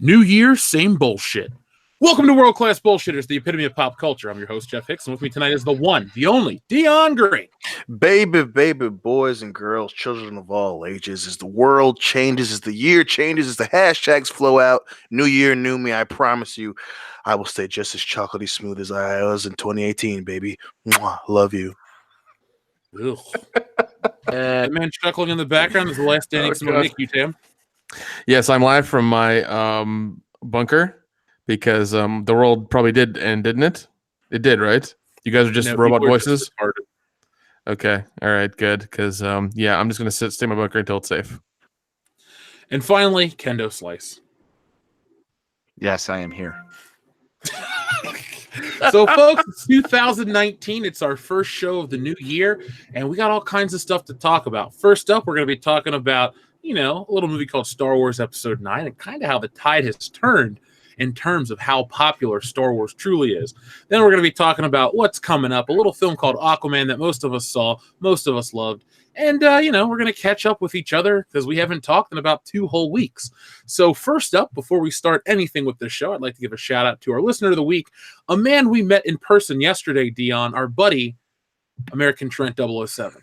New year, same bullshit. Welcome to World Class Bullshitters, the epitome of pop culture. I'm your host, Jeff Hicks, and with me tonight is the one, the only, Dion Green. Baby, boys and girls, children of all ages, as the world changes, as the year changes, as the hashtags flow out, new year, new me, I promise you, I will stay just as chocolatey smooth as I was in 2018, baby. Mwah, love you. That man chuckling in the background is the last standing Nick, you, Tim. Yes, I'm live from my bunker because the world probably did end, didn't it? It did, right? You guys are just robot voices? Okay. All right, good. Because, yeah, I'm just going to stay in my bunker until it's safe. And finally, Kendo Slice. Yes, I am here. So, folks, it's 2019. It's our first show of the new year, and we got all kinds of stuff to talk about. First up, we're going to be talking about, a little movie called Star Wars Episode 9 and kind of how the tide has turned in terms of how popular Star Wars truly is. Then we're going to be talking about what's coming up, a little film called Aquaman that most of us saw, most of us loved. And, we're going to catch up with each other because we haven't talked in about 2 whole weeks. So first up, before we start anything with this show, I'd like to give a shout out to our listener of the week, a man we met in person yesterday, Dion, our buddy, American Trent 007.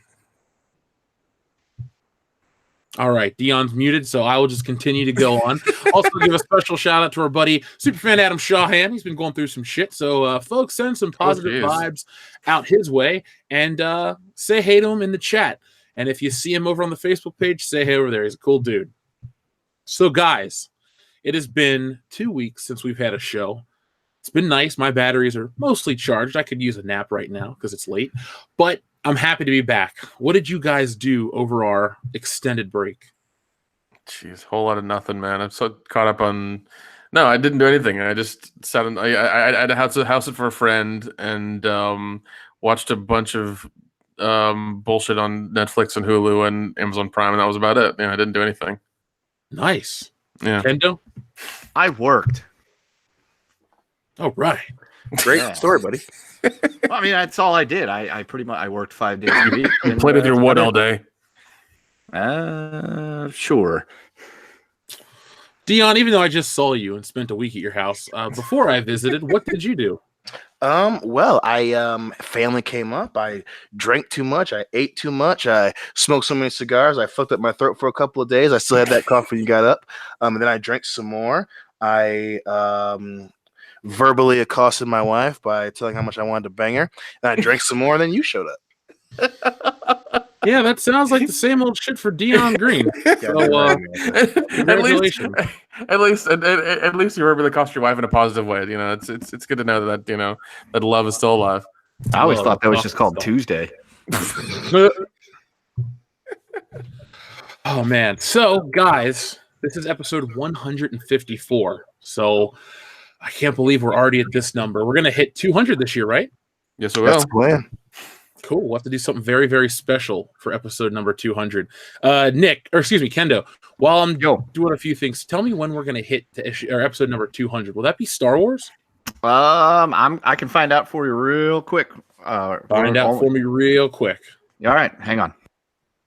All right, Dion's muted, so I will just continue to go on. Also, give a special shout out to our buddy, Superfan Adam Shawhan. He's been going through some shit, so folks, send some positive vibes out his way and say hey to him in the chat. And if you see him over on the Facebook page, say hey over there. He's a cool dude. So, guys, it has been 2 weeks since we've had a show. It's been nice. My batteries are mostly charged. I could use a nap right now because it's late, but I'm happy to be back. What did you guys do over our extended break? Jeez, whole lot of nothing, man. I'm so caught up on... No, I didn't do anything. I just sat in... I had a house it for a friend and watched a bunch of bullshit on Netflix and Hulu and Amazon Prime, and that was about it. Yeah, I didn't do anything. Nice. Yeah. Kendo? I worked. All right. Great story, buddy. Well, I mean, that's all I did. I pretty much worked 5 days a week. You played with your wood all day. Sure. Dion, even though I just saw you and spent a week at your house, before I visited, what did you do? Well, family came up. I drank too much. I ate too much. I smoked so many cigars. I fucked up my throat for a couple of days. I still had that cough when you got up. And then I drank some more. I verbally accosted my wife by telling how much I wanted to bang her, and I drank some more, and then you showed up. Yeah, that sounds like the same old shit for Dion Green. So, congratulations. At least you verbally accosted your wife in a positive way. It's good to know that that love is still alive. I always thought that was just called Tuesday. Oh man! So, guys, this is episode 154. So. I can't believe we're already at this number. We're going to hit 200 this year, right? Yes, we will. That's the plan. Cool. We'll have to do something very, very special for episode number 200. Kendo, while I'm doing a few things, tell me when we're going to hit episode number 200. Will that be Star Wars? I can find out for you real quick. Find out for me real quick. All right, hang on.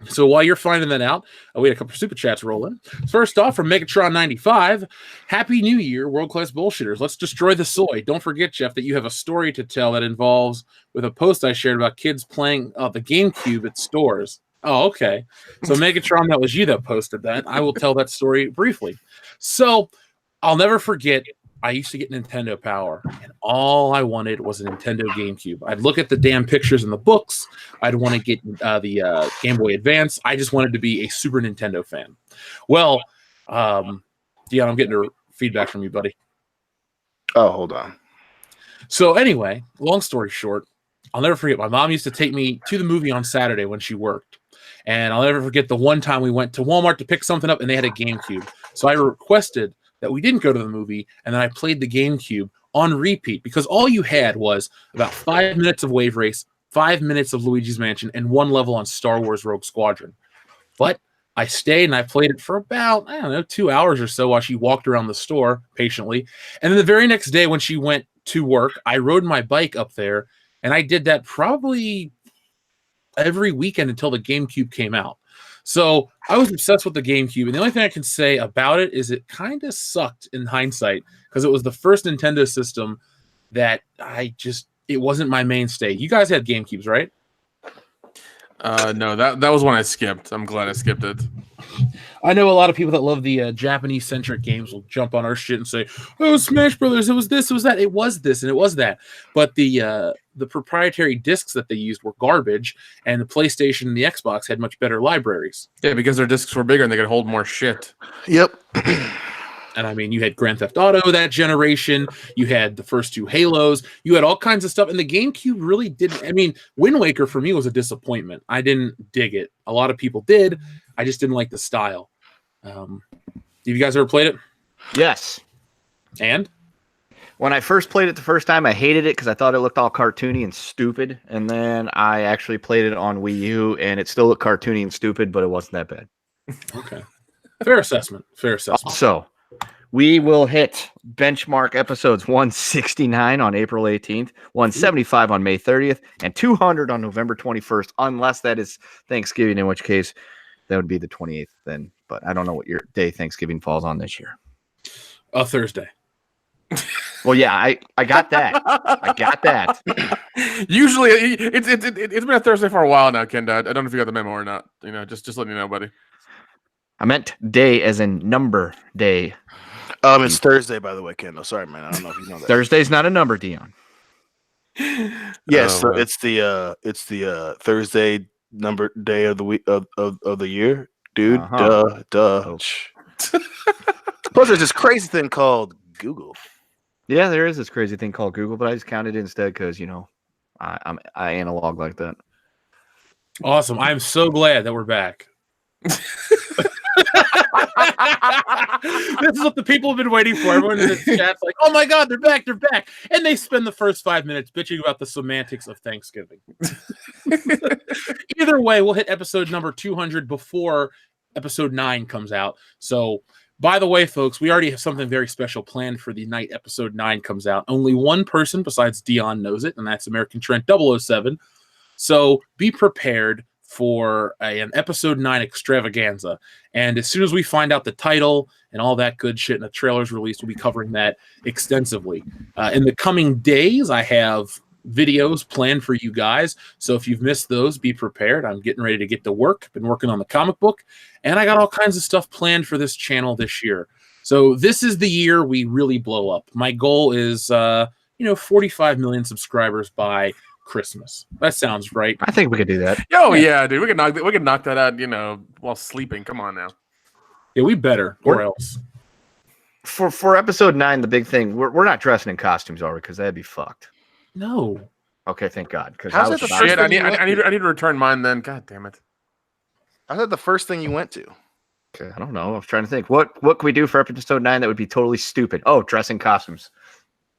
So while you're finding that out, we had a couple of super chats rolling. First off, from Megatron95, Happy New Year, World Class Bullshitters. Let's destroy the soy. Don't forget, Jeff, that you have a story to tell that involves with a post I shared about kids playing the GameCube at stores. Oh, okay. So Megatron, that was you that posted that. I will tell that story briefly. So I'll never forget, I used to get Nintendo Power, and all I wanted was a Nintendo GameCube. I'd look at the damn pictures in the books. I'd want to get the Game Boy Advance. I just wanted to be a Super Nintendo fan. Well, Dion, I'm getting feedback from you, buddy. Oh, hold on. So anyway, long story short, I'll never forget. My mom used to take me to the movie on Saturday when she worked. And I'll never forget the one time we went to Walmart to pick something up, and they had a GameCube. So I requested that we didn't go to the movie, and then I played the GameCube on repeat because all you had was about 5 minutes of Wave Race, 5 minutes of Luigi's Mansion, and 1 level on Star Wars Rogue Squadron. But I stayed and I played it for about, 2 hours or so while she walked around the store patiently. And then the very next day when she went to work, I rode my bike up there, and I did that probably every weekend until the GameCube came out. So I was obsessed with the GameCube, and the only thing I can say about it is it kind of sucked in hindsight because it was the first Nintendo system that it wasn't my mainstay. You guys had GameCubes, right? No, that was one I skipped. I'm glad I skipped it. I know a lot of people that love the Japanese-centric games will jump on our shit and say, "Oh, Smash Brothers, it was this, it was that, it was this, and it was that." But the proprietary discs that they used were garbage, and the PlayStation and the Xbox had much better libraries. Yeah, because their discs were bigger and they could hold more shit. Yep. And I mean, you had Grand Theft Auto that generation. You had the first 2 Halos. You had all kinds of stuff. And the GameCube really didn't. I mean, Wind Waker for me was a disappointment. I didn't dig it. A lot of people did. I just didn't like the style. Have you guys ever played it? Yes. And? When I first played it the first time, I hated it because I thought it looked all cartoony and stupid. And then I actually played it on Wii U, and it still looked cartoony and stupid, but it wasn't that bad. Okay. Fair assessment. Fair assessment. So, we will hit benchmark episodes 169 on April 18th, 175 on May 30th, and 200 on November 21st, unless that is Thanksgiving, in which case that would be the 28th then. But I don't know what your day Thanksgiving falls on this year. Thursday. Well, yeah, I got that. I got that. Usually, it's been a Thursday for a while now, Ken. I don't know if you got the memo or not. Just letting you know, buddy. I meant day as in number day. It's Thursday, by the way, Kendall. Sorry, man. I don't know if you know that. Thursday's not a number, Dion. Yes, so it's the Thursday number day of the week of the year, dude. Uh-huh. Duh. Plus, there's this crazy thing called Google. Yeah, there is this crazy thing called Google, but I just counted it instead because I analog like that. Awesome. I'm so glad that we're back. This is what the people have been waiting for. Everyone in the chat's like, "Oh my god, they're back, and they spend the first 5 minutes bitching about the semantics of Thanksgiving. Either way, we'll hit episode number 200 before episode 9 comes out. So, by the way, folks, we already have something very special planned for the night episode 9 comes out. Only one person besides Dion knows it, and that's American Trent 007. So be prepared for an episode 9 extravaganza. And as soon as we find out the title and all that good shit and the trailer's released, we'll be covering that extensively. In the coming days, I have videos planned for you guys. So if you've missed those, be prepared. I'm getting ready to get to work. Been working on the comic book, and I got all kinds of stuff planned for this channel this year. So this is the year we really blow up. My goal is, 45 million subscribers by Christmas. That sounds right. I think we could do that. Oh yeah, dude, we can knock that out. While sleeping. Come on now. Yeah, we better, or else. For episode 9, the big thing, we're not dressing in costumes, are we? Because that'd be fucked. No. Okay, thank God. Because How's that the first Shit, I thing need to return mine then. God damn it. I thought the first thing you went to. Okay, I don't know. I was trying to think. What can we do for episode 9 that would be totally stupid? Oh, dressing costumes.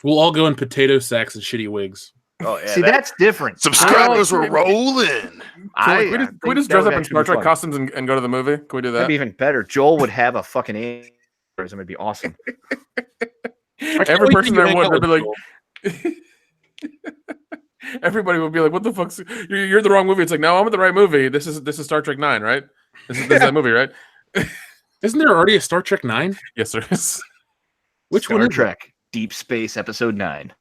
We'll all go in potato sacks and shitty wigs. Oh yeah, See, that's different. subscribers were rolling. Can we just dress up in Star Trek costumes and go to the movie? Can we do that? That'd be even better. Joel would have a fucking aneurysm. It'd be awesome. Every person there would be like, everybody would be like, "What the fuck's? You're the wrong movie." It's like, no, I'm in the right movie. This is Star Trek 9, right? This is that movie, right? Isn't there already a Star Trek 9? Yes, there is. Which Star one? Trek Deep Space Episode 9.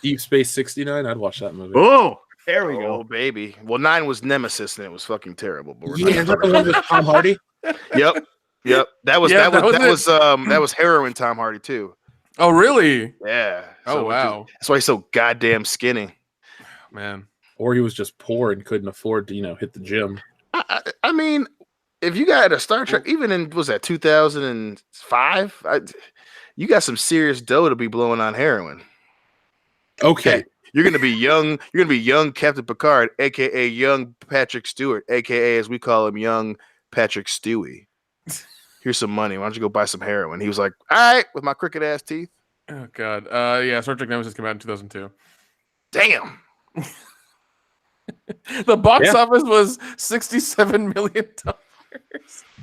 Deep Space 69. I'd watch that movie. Oh, there we go. Oh baby. Well, 9 was Nemesis and it was fucking terrible. But Yeah, is that the one with Tom Hardy? Yep. That was heroin Tom Hardy too. Oh, really? Yeah. Oh, wow. That's why he's so goddamn skinny. Man. Or he was just poor and couldn't afford to, hit the gym. I mean, if you got a Star Trek, even in, was that 2005? You got some serious dough to be blowing on heroin. Okay. You're gonna be young. You're gonna be young Captain Picard, aka young Patrick Stewart, aka as we call him, young Patrick Stewie. Here's some money. Why don't you go buy some heroin? He was like, all right, with my crooked ass teeth. Oh God. Yeah. Star Trek Nemesis came out in 2002. Damn. The box office was $67 million.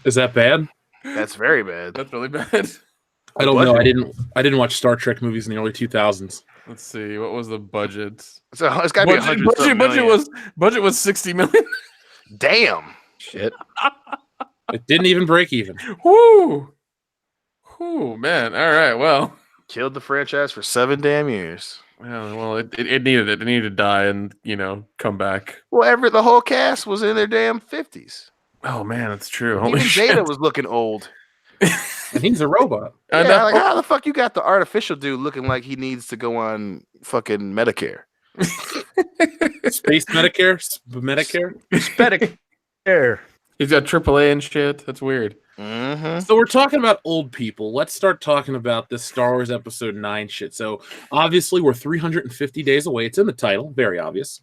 Is that bad? That's very bad. That's really bad. I don't know. I didn't watch Star Trek movies in the early 2000s. Let's see. What was the budget? So it's got to be budget was $60 million. Damn. Shit. It didn't even break even. Woo! Woo, man. All right. Well, Killed the franchise for 7 damn years. it needed it. It needed to die and come back. Well, the whole cast was in their damn 50s. Oh man, that's true. Holy Even shit. Jada was looking old. And he's a robot. I Yeah, know. like how the fuck you got the artificial dude looking like he needs to go on fucking Medicare? Space Medicare. Medicare. He's got AAA and shit. That's weird. Mm-hmm. So we're talking about old people. Let's start talking about this Star Wars Episode 9 shit. So obviously we're 350 days away. It's in the title, very obvious.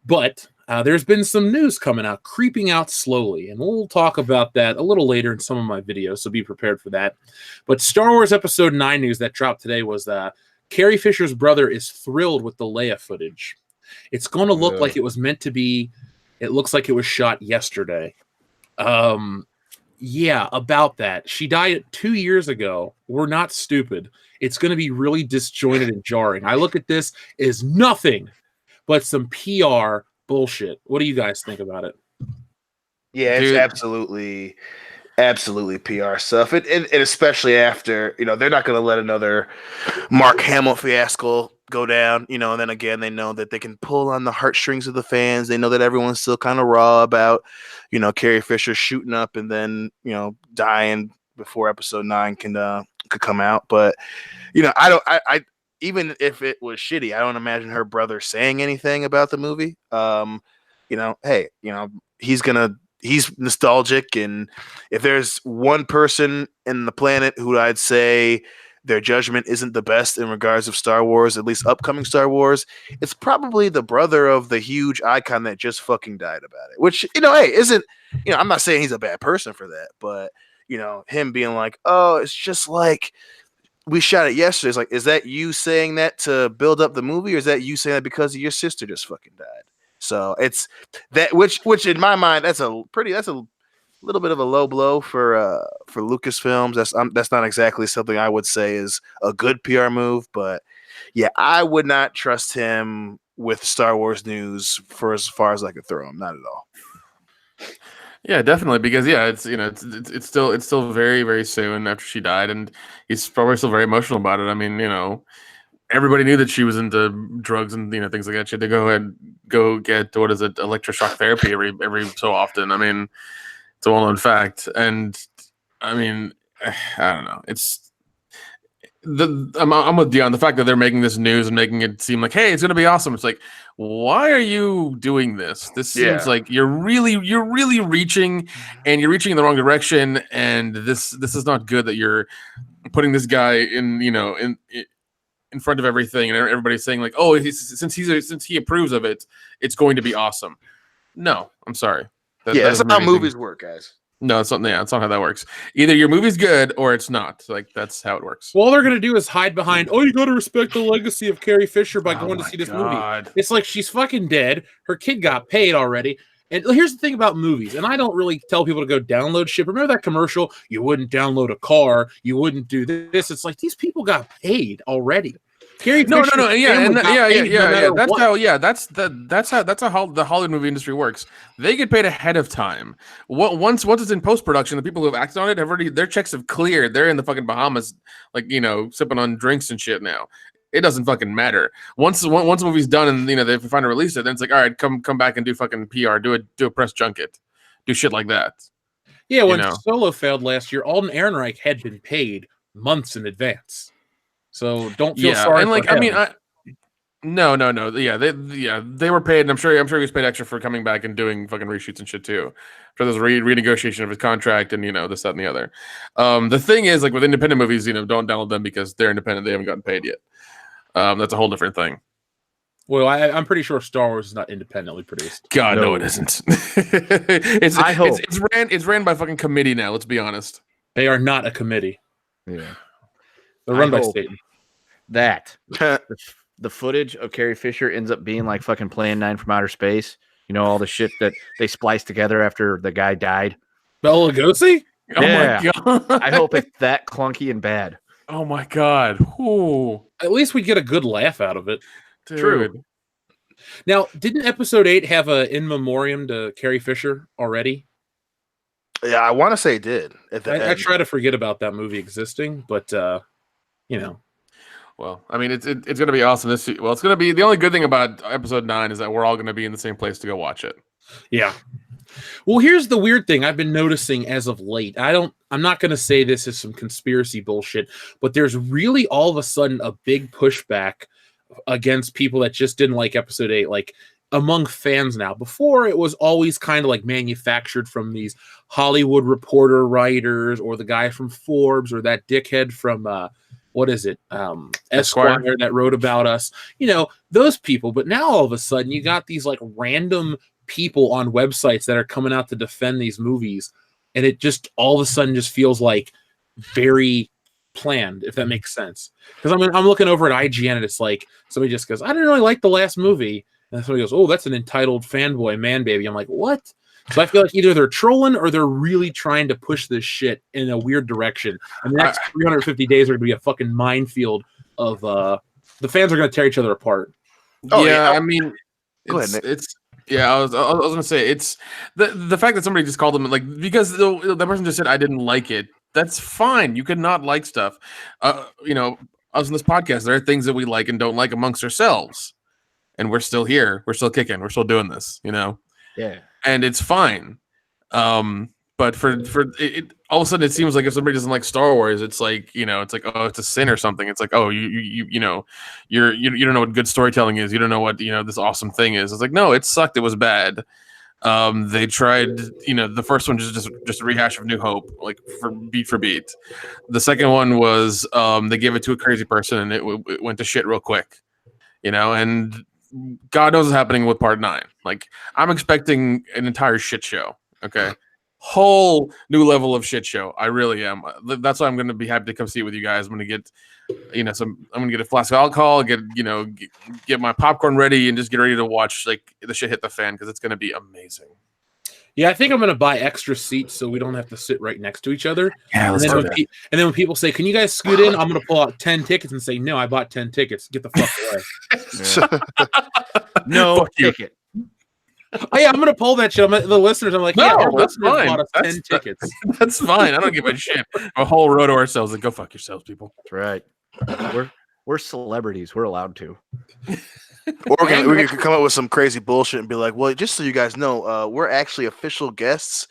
But there's been some news coming out, creeping out slowly. And we'll talk about that a little later in some of my videos, so be prepared for that. But Star Wars Episode 9 news that dropped today was that Carrie Fisher's brother is thrilled with the Leia footage. It's going to look like it was meant to be. It looks like it was shot yesterday. Yeah, about that. She died 2 years ago. We're not stupid. It's going to be really disjointed and jarring. I look at this as nothing but some PR bullshit. What do you guys think about it? Yeah, it's absolutely PR stuff. And especially after, they're not going to let another Mark Hamill fiasco go down, and then again, they know that they can pull on the heartstrings of the fans. They know that everyone's still kind of raw about, Carrie Fisher shooting up and then, dying before Episode 9 could come out. But, I even if it was shitty, I don't imagine her brother saying anything about the movie. Hey, he's nostalgic, and if there's one person in the planet who I'd say their judgment isn't the best in regards of Star Wars, at least upcoming Star Wars, it's probably the brother of the huge icon that just fucking died about it. Which, hey, isn't, I'm not saying he's a bad person for that, but, him being like, oh, it's just like we shot it yesterday. It's like, is that you saying that to build up the movie, or is that you saying that because your sister just fucking died? So it's that, which in my mind, that's a little bit of a low blow for Lucasfilms. That's not exactly something I would say is a good PR move, but yeah, I would not trust him with Star Wars news for as far as I could throw him. Not at all. Yeah, definitely, because it's still very, very soon after she died, and he's probably still very emotional about it. I mean, everybody knew that she was into drugs and things like that. She had to go get electroshock therapy every so often. I mean, it's a well-known fact, and I mean, I don't know. I'm with Dion. The fact that they're making this news and making it seem like, hey, it's going to be awesome. It's like, why are you doing this? This seems like you're really reaching, and you're reaching in the wrong direction. And this is not good that you're putting this guy in front of everything, and everybody's saying like, oh, since he approves of it, it's going to be awesome. No, I'm sorry. That's not how movies work, guys. No, it's not. Yeah, it's not how that works. Either your movie's good or it's not. Like, that's how it works. Well, all they're going to do is hide behind, oh, you got to respect the legacy of Carrie Fisher by going to see this movie. It's like she's fucking dead. Her kid got paid already. And here's the thing about movies, and I don't really tell people to go download shit. Remember that commercial? You wouldn't download a car. You wouldn't do this. It's like these people got paid already. Carrie No, Fisher's yeah. That's how the Hollywood movie industry works. They get paid ahead of time. Once it's in post production, the people who have acted on it have already, their checks have cleared. They're in the fucking Bahamas, like sipping on drinks and shit now. It doesn't fucking matter. Once the movie's done and they finally release it, then it's like, all right, come back and do fucking PR, do a press junket, do shit like that. Yeah, when Solo failed last year, Alden Ehrenreich had been paid months in advance. So don't feel sorry. And like, for him. No. Yeah, they were paid, and I'm sure he was paid extra for coming back and doing fucking reshoots and shit too. For this renegotiation of his contract and this, that, and the other. The thing is, like with independent movies, don't download them because they're independent. They haven't gotten paid yet. That's a whole different thing. Well, I'm pretty sure Star Wars is not independently produced. God, no, it isn't. It's ran by fucking committee now. Let's be honest. They are not a committee. Yeah, they're run by Satan. That the footage of Carrie Fisher ends up being like fucking Plan 9 from Outer Space. All the shit that they spliced together after the guy died. Bela Lugosi? Oh my god! I hope it's that clunky and bad. Oh my god! Ooh. At least we get a good laugh out of it. Dude. True. Now, didn't Episode 8 have a in memoriam to Carrie Fisher already? Yeah, I want to say it did. At the I end. try to forget about that movie existing, but you know. Well, I mean, it's going to be awesome. It's going to be the only good thing about episode 9 is that we're all going to be in the same place to go watch it. Yeah. Well, here's the weird thing I've been noticing as of late. I'm not going to say this is some conspiracy bullshit, but there's really all of a sudden a big pushback against people that just didn't like episode 8, like among fans now. Before, it was always kind of like manufactured from these Hollywood Reporter writers or the guy from Forbes or that dickhead from what is it? Esquire that wrote about us. You know, those people. But now all of a sudden you got these like random people on websites that are coming out to defend these movies, and it just all of a sudden just feels like very planned, if that makes sense. Because I'm looking over at IGN and it's like somebody just goes, I didn't really like the last movie, and somebody goes, oh, that's an entitled fanboy man baby. I'm like, what? So I feel like either they're trolling or they're really trying to push this shit in a weird direction. And the next 350 days are going to be a fucking minefield of the fans are going to tear each other apart. Oh yeah, I mean, Go ahead, Nick. I was gonna say it's the fact that somebody just called them like because the person just said I didn't like it. That's fine. You could not like stuff. You know, us in this podcast, there are things that we like and don't like amongst ourselves, and we're still here. We're still kicking. We're still doing this. You know. Yeah. And it's fine. But for it, all of a sudden it seems like if somebody doesn't like Star Wars, it's like, you know, it's like, oh, it's a sin or something. It's like, oh, you know, you don't know what good storytelling is. You don't know what, you know, this awesome thing is. It's like, no, it sucked. It was bad. They tried, you know, the first one just a rehash of New Hope, like for beat. The second one was they gave it to a crazy person and it went to shit real quick, you know, and God knows what's happening with part 9. Like, I'm expecting an entire shit show. Okay. Whole new level of shit show. I really am. That's why I'm going to be happy to come see it with you guys. I'm going to get, you know, I'm going to get a flask of alcohol, get my popcorn ready and just get ready to watch like the shit hit the fan because it's going to be amazing. Yeah, I think I'm going to buy extra seats so we don't have to sit right next to each other. Yeah, and then when people say, can you guys scoot in? I'm going to pull out 10 tickets and say, no, I bought 10 tickets. Get the fuck away. No Fuck you. ticket. Oh, yeah, I'm going to pull that shit. The listeners, I'm like, No, yeah, our that's listeners fine. bought us 10 tickets. That's fine. I don't give a shit. A whole row to ourselves. Like, go fuck yourselves, people. That's right. We're celebrities. We're allowed to. Or we could come up with some crazy bullshit and be like, well, just so you guys know, we're actually official guests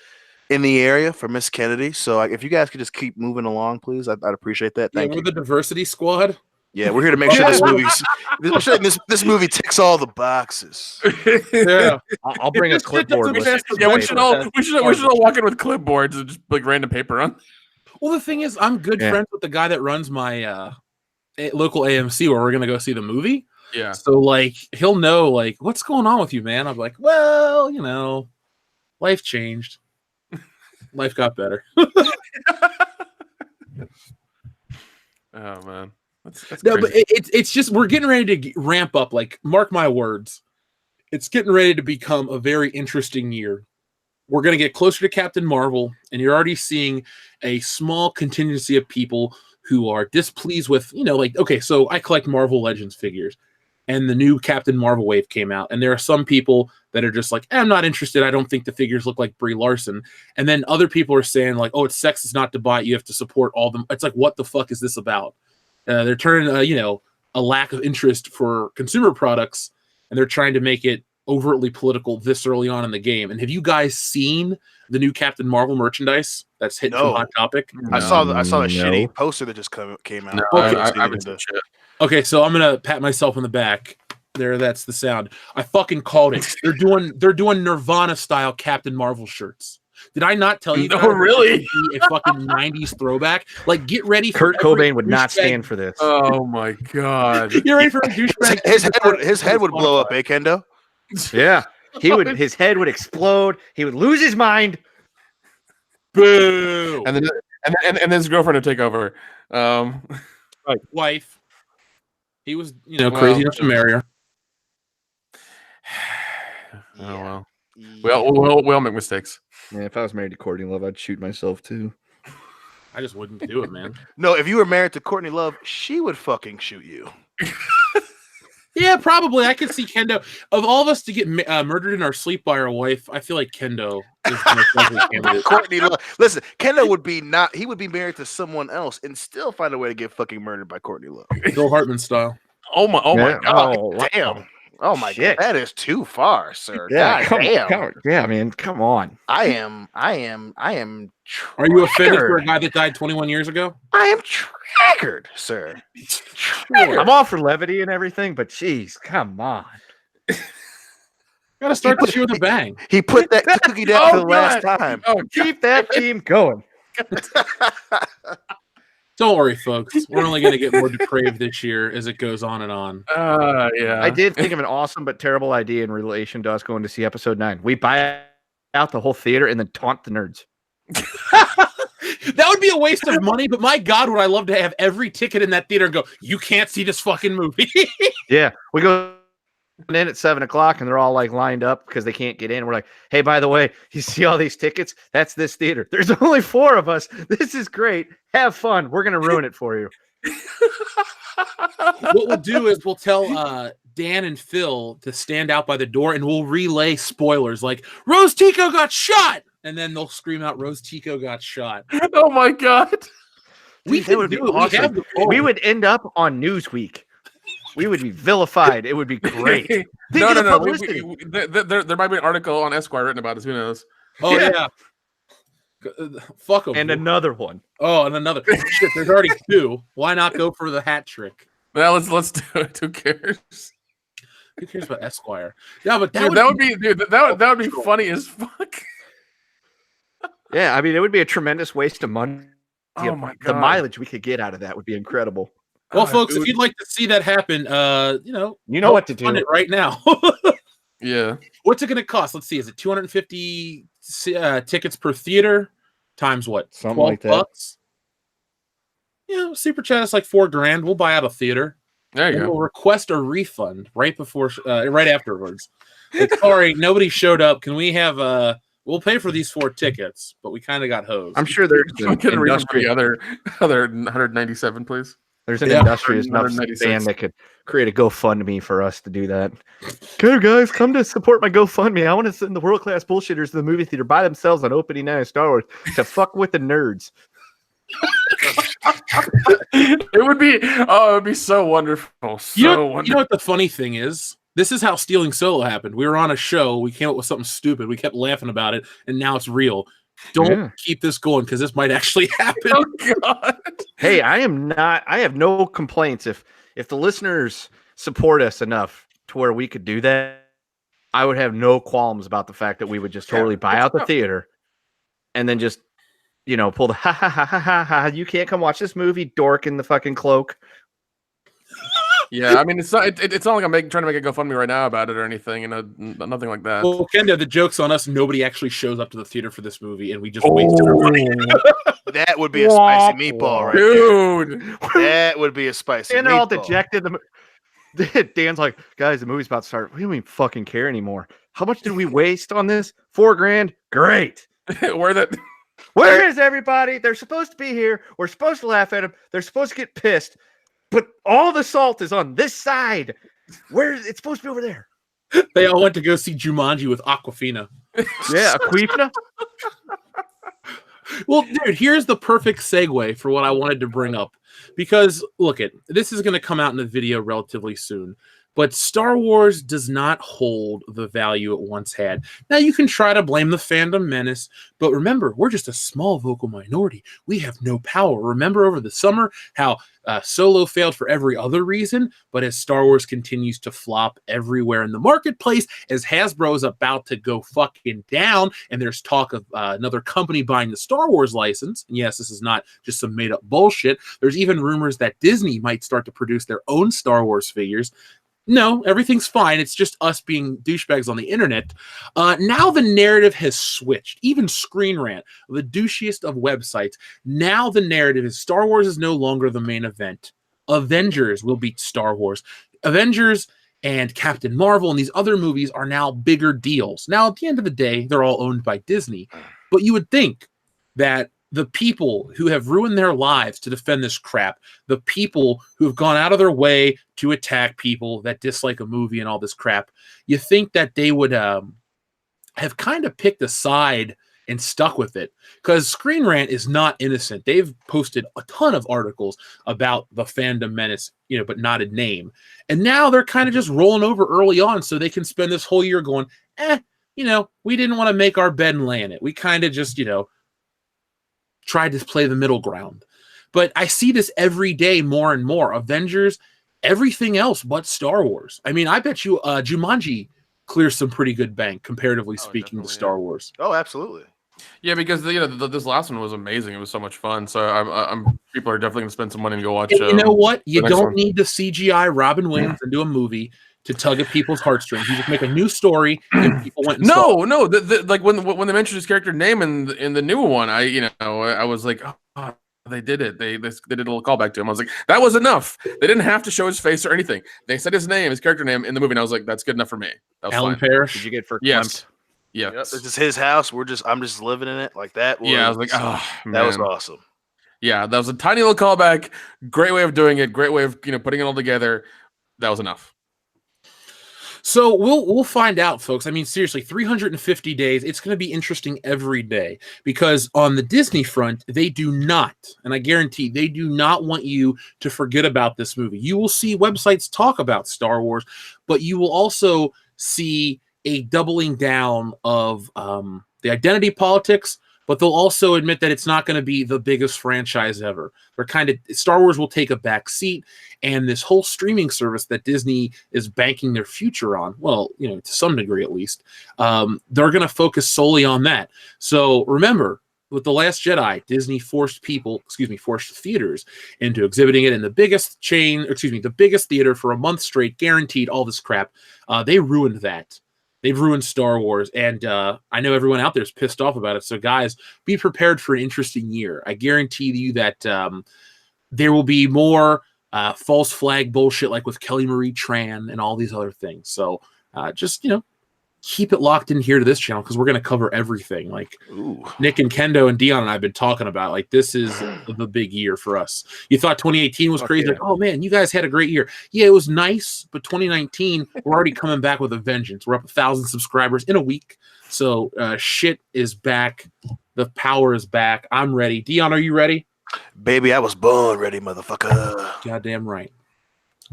in the area for Miss Kennedy. So if you guys could just keep moving along, please, I'd appreciate that. Thank you. We're the diversity squad. Yeah, we're here to make sure this movie ticks all the boxes. Yeah, I'll bring a clipboard. We should all walk in with clipboards and just like random paper on. Well, the thing is, I'm good friends with the guy that runs my local AMC where we're going to go see the movie. Yeah. So, like, he'll know, like, what's going on with you, man? I'm like, well, you know, life changed. Life got better. Oh, man. That's No, crazy. but it's just, we're getting ready to ramp up. Like, mark my words. It's getting ready to become a very interesting year. We're going to get closer to Captain Marvel, and you're already seeing a small contingency of people who are displeased with, you know, like, okay, so I collect Marvel Legends figures. And the new Captain Marvel wave came out. And there are some people that are just like, I'm not interested. I don't think the figures look like Brie Larson. And then other people are saying like, oh, it's sexist not to buy it. You have to support all them. It's like, what the fuck is this about? They're turning, you know, a lack of interest for consumer products. And they're trying to make it overtly political this early on in the game. And have you guys seen the new Captain Marvel merchandise that's hitting from Hot Topic? I saw the shitty poster that just came out. No, Okay. I haven't seen shit. Okay, so I'm gonna pat myself on the back. There, that's the sound. I fucking called it. They're doing Nirvana style Captain Marvel shirts. Did I not tell you? No, really? A fucking 90s throwback. Like, get ready. Kurt Cobain would not stand for this. Oh my god! You're ready for a douchebag? His head would blow up, eh, Kendo? Yeah, his head would explode. He would lose his mind. Boo! And then his girlfriend would take over. Right, wife. He was, you know, crazy enough to marry her. Oh well. We all make mistakes. Yeah, if I was married to Courtney Love, I'd shoot myself too. I just wouldn't do it, man. No, if you were married to Courtney Love, she would fucking shoot you. Yeah, probably. I could see Kendo. Of all of us to get murdered in our sleep by our wife, I feel like Kendo is the most likely candidate. Courtney Love. Listen, Kendall would be not. He would be married to someone else and still find a way to get fucking murdered by Courtney Love. Bill Hartman style. Oh my Yeah. god. Oh, wow. Damn. Oh my Shit. god, that is too far, sir. Yeah, God damn. yeah, man, come on. I am. Are you offended for a triggered. guy that died 21 years ago? I am triggered, sir. I'm all for levity and everything, but geez, come on. Gotta start the show with a bang. He put that cookie down for the last God. time. Oh, Keep that theme going. Don't worry, folks. We're only going to get more depraved this year as it goes on and on. yeah. I did think of an awesome but terrible idea in relation to us going to see episode 9. We buy out the whole theater and then taunt the nerds. That would be a waste of money, but my God, would I love to have every ticket in that theater and go, you can't see this fucking movie. Yeah, we go in at 7:00 and they're all like lined up because they can't get in. We're like, hey, by the way, you see all these tickets? That's this theater. There's only 4 of us. This is great. Have fun. We're gonna ruin it for you. What we'll do is we'll tell Dan and Phil to stand out by the door and we'll relay spoilers like Rose Tico got shot. And then they'll scream out Rose Tico got shot. Oh my god. Dude, that would be awesome. We would end up on Newsweek. We would be vilified. It would be great. No. of the There might be an article on Esquire written about us. Who knows? Oh, yeah. Fuck them. And another one. Oh, and another. Shit, there's already 2. Why not go for the hat trick? Well, let's do it. Who cares? Who cares about Esquire? Yeah, but That would be funny as fuck. Yeah, I mean, it would be a tremendous waste of money. Oh my The God. mileage we could get out of that would be incredible. Well, folks, if you'd like to see that happen, You know what to do. fund it right now. Yeah. What's it going to cost? Let's see. Is it 250 tickets per theater times what? Something 12 like that. bucks? Yeah, super chat is like $4,000. We'll buy out a theater. There you And go. we'll request a refund right afterwards. Like, sorry, nobody showed up. Can we have we'll pay for these 4 tickets, but we kind of got hosed. I'm sure there's Can an we read for the industrious, other 197, please? there's an Yeah. industrious enough 196. band that could create a GoFundMe for us to do that. Okay, guys, come to support my GoFundMe. I want to send the world-class bullshitters to the movie theater by themselves on opening night of Star Wars to fuck with the nerds. It would be so wonderful. So You know wonderful. what the funny thing is? This is how Stealing Solo happened. We were on a show. We came up with something stupid. We kept laughing about it, and now it's real. Don't Yeah. keep this going because this might actually happen. Oh god. Hey, I have no complaints if the listeners support us enough to where we could do that. I would have no qualms about the fact that we would just totally buy out the theater and then just pull the ha, you can't come watch this movie, dork in the fucking cloak. Yeah, I mean it's not like I'm trying to make a GoFundMe right now about it or anything, nothing like that. Well, Kendo, the joke's on us. Nobody actually shows up to the theater for this movie, and we just wasted our money. That would be a spicy meatball right Dude. there. That would be a spicy And they're all meatball. dejected. Dan's like, guys, the movie's about to start. We don't even fucking care anymore. How much did we waste on this? $4,000. Great. Where is everybody? They're supposed to be here. We're supposed to laugh at them. They're supposed to get pissed. But all the salt is on this side. Where is it's supposed to be over there? They all went to go see Jumanji with Aquafina. Yeah, Aquifina. Well, dude, here's the perfect segue for what I wanted to bring up. Because, look, this is going to come out in the video relatively soon. But Star Wars does not hold the value it once had. Now, you can try to blame the fandom menace, but remember, we're just a small vocal minority. We have no power. Remember over the summer how Solo failed for every other reason, but as Star Wars continues to flop everywhere in the marketplace, as Hasbro is about to go fucking down, and there's talk of another company buying the Star Wars license, and yes, this is not just some made-up bullshit, there's even rumors that Disney might start to produce their own Star Wars figures. No, everything's fine. It's just us being douchebags on the internet. Now the narrative has switched. Even Screen Rant, the douchiest of websites, now the narrative is Star Wars is no longer the main event. Avengers will beat Star Wars. Avengers and Captain Marvel and these other movies are now bigger deals. Now, at the end of the day, they're all owned by Disney. But you would think that the people who have ruined their lives to defend this crap, the people who have gone out of their way to attack people that dislike a movie and all this crap, you think that they would have kind of picked a side and stuck with it, because Screen Rant is not innocent. They've posted a ton of articles about the fandom menace, but not a name. And now they're kind of just rolling over early on so they can spend this whole year going, we didn't want to make our bed and lay in it. We kind of just, tried to play the middle ground. But I see this every day more and more. Avengers, everything else but Star Wars. I mean, I bet you Jumanji clears some pretty good bank, comparatively speaking, to Star Wars. Oh, absolutely. Yeah, because this last one was amazing. It was so much fun. So I'm people are definitely gonna spend some money and go watch. And you know what? You don't one. need to CGI Robin Williams into a movie to tug at people's heartstrings. You just make a new story, and people went and saw it. No. Like when they mentioned his character name in the new one, I was like, oh, they did it. They did a little callback to him. I was like, that was enough. They didn't have to show his face or anything. They said his character name in the movie, and I was like, that's good enough for me. That was Alan fine. Parrish. Did you get for Yes. Yep, Yes. this is his house. I'm just living in it like that. I was like, oh, man. that was awesome. Yeah, that was a tiny little callback. Great way of doing it. Great way of putting it all together. That was enough. So we'll find out, folks. I mean, seriously, 350 days. It's going to be interesting every day, because on the Disney front, they do not, and I guarantee they do not want you to forget about this movie. You will see websites talk about Star Wars, but you will also see a doubling down of the identity politics, but they'll also admit that it's not going to be the biggest franchise ever. Star Wars will take a back seat, and this whole streaming service that Disney is banking their future on, well, to some degree at least, they're going to focus solely on that. So remember, with The Last Jedi, Disney forced theaters into exhibiting it in the biggest theater for a month straight, guaranteed, all this crap. They ruined that. They've ruined Star Wars, and I know everyone out there is pissed off about it. So, guys, be prepared for an interesting year. I guarantee you that there will be more false flag bullshit like with Kelly Marie Tran and all these other things. So, just, keep it locked in here to this channel, because we're going to cover everything. Like Nick and Kendo and Dion and I have been talking about, like, this is the big year for us. You thought 2018 was crazy. Yeah. Like, oh man, you guys had a great year. Yeah, it was nice, but 2019, we're already coming back with a vengeance. We're up 1,000 subscribers in a week. So shit is back. The power is back. I'm ready. Dion, are you ready? Baby, I was born ready, motherfucker. Goddamn right.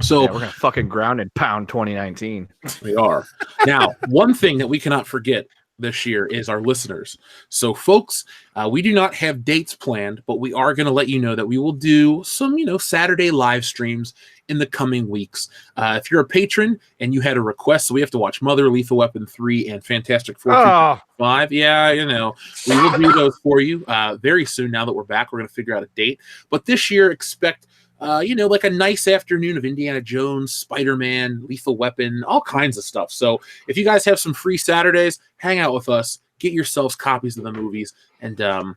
So we're gonna fucking ground and pound 2019. We are. Now, one thing that we cannot forget this year is our listeners. So, folks, we do not have dates planned, but we are going to let you know that we will do some, Saturday live streams in the coming weeks. If you're a patron and you had a request, so we have to watch Mother, Lethal Weapon 3, and Fantastic Four 5. Yeah, we will do those for you very soon. Now that we're back, we're going to figure out a date. But this year, expect like a nice afternoon of Indiana Jones, Spider-Man, Lethal Weapon, all kinds of stuff. So if you guys have some free Saturdays, hang out with us, get yourselves copies of the movies, and don't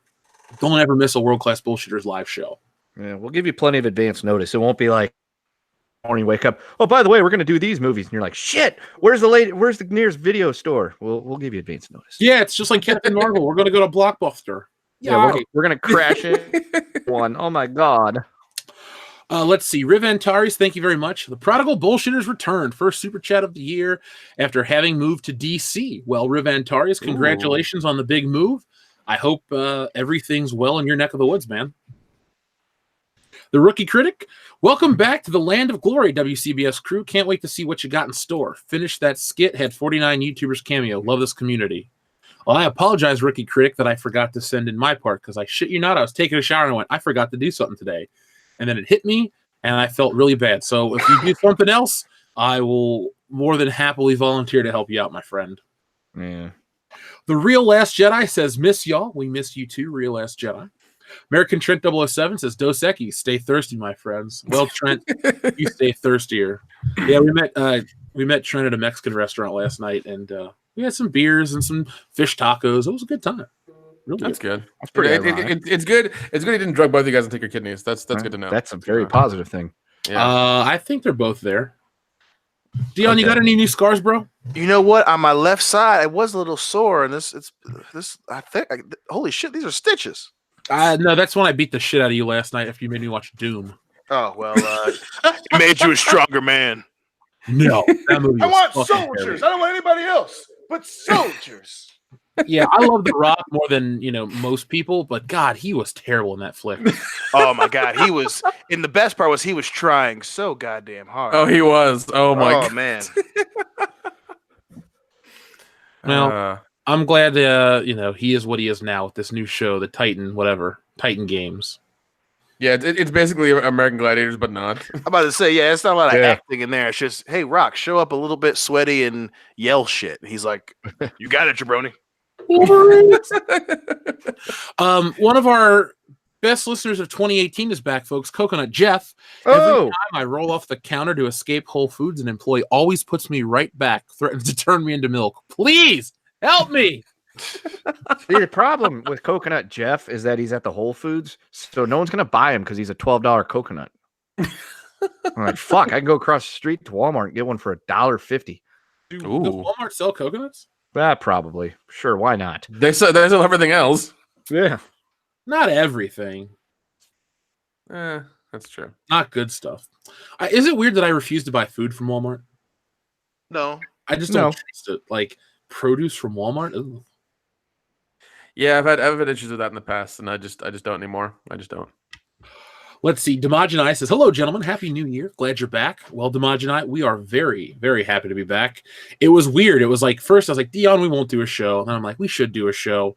ever miss a World Class Bullshitters live show. Yeah, we'll give you plenty of advance notice. It won't be like morning wake up. Oh, by the way, we're going to do these movies, and you're like, shit. Where's the nearest video store? We'll give you advance notice. Yeah, it's just like Captain Marvel. We're going to go to Blockbuster. Yeah, we're going to crash it. One. Oh my god. Let's see. Riv Antares, thank you very much. The Prodigal Bullshitters returned. First super chat of the year after having moved to DC. Well, Riv Antares, congratulations on the big move. I hope everything's well in your neck of the woods, man. The Rookie Critic, welcome back to the land of glory, WCBS crew. Can't wait to see what you got in store. Finished that skit, had 49 YouTubers cameo. Love this community. Well, I apologize, Rookie Critic, that I forgot to send in my part, because I shit you not, I was taking a shower and I went, I forgot to do something today. And then it hit me, and I felt really bad. So if you do something else, I will more than happily volunteer to help you out, my friend. Yeah. The Real Last Jedi says, miss y'all. We miss you too, Real Last Jedi. American Trent 007 says, Dos Equis, stay thirsty, my friends. Well, Trent, you stay thirstier. Yeah, we met Trent at a Mexican restaurant last night, and we had some beers and some fish tacos. It was a good time. Really That's good. That's pretty. It's good. It's good he didn't drug both of you guys and take your kidneys. That's good to know. That's a very positive thing. Yeah. I think they're both there. Dion, you got any new scars, bro? You know what? On my left side, I was a little sore, and this. I think. Holy shit! These are stitches. No, that's when I beat the shit out of you last night after you made me watch Doom. Oh well, it made you a stronger man. No, that movie I was want fucking soldiers. terrible. I don't want anybody else but soldiers. Yeah, I love The Rock more than most people, but God, he was terrible in that flick. Oh my God, he was. And the best part was he was trying so goddamn hard. Oh, he was. Oh my God. Man. Well, I'm glad he is what he is now with this new show, the Titan Games. Yeah, it's basically American Gladiators, but not. I'm about to say, yeah, it's not a lot of acting in there. It's just, hey, Rock, show up a little bit sweaty and yell shit. And he's like, you got it, jabroni. One of our best listeners of 2018 is back, folks. Coconut Jeff. Every time I roll off the counter to escape Whole Foods, an employee always puts me right back, threatens to turn me into milk. Please help me. See, the problem with Coconut Jeff is that he's at the Whole Foods, so no one's gonna buy him because he's a $12 coconut. I'm like, fuck, I can go across the street to Walmart and get one for $1.50. Does Walmart sell coconuts? Probably. Sure, why not? They sell everything else. Yeah. Not everything. That's true. Not good stuff. Is it weird that I refuse to buy food from Walmart? No. I just don't taste it. Like produce from Walmart? Ooh. Yeah, I've had issues with that in the past, and I just don't anymore. I just don't. Let's see. Damaj and I says, hello, gentlemen. Happy New Year. Glad you're back. Well, Damaj and I, we are very, very happy to be back. It was weird. It was like, first I was like, Dion, we won't do a show. And then I'm like, we should do a show.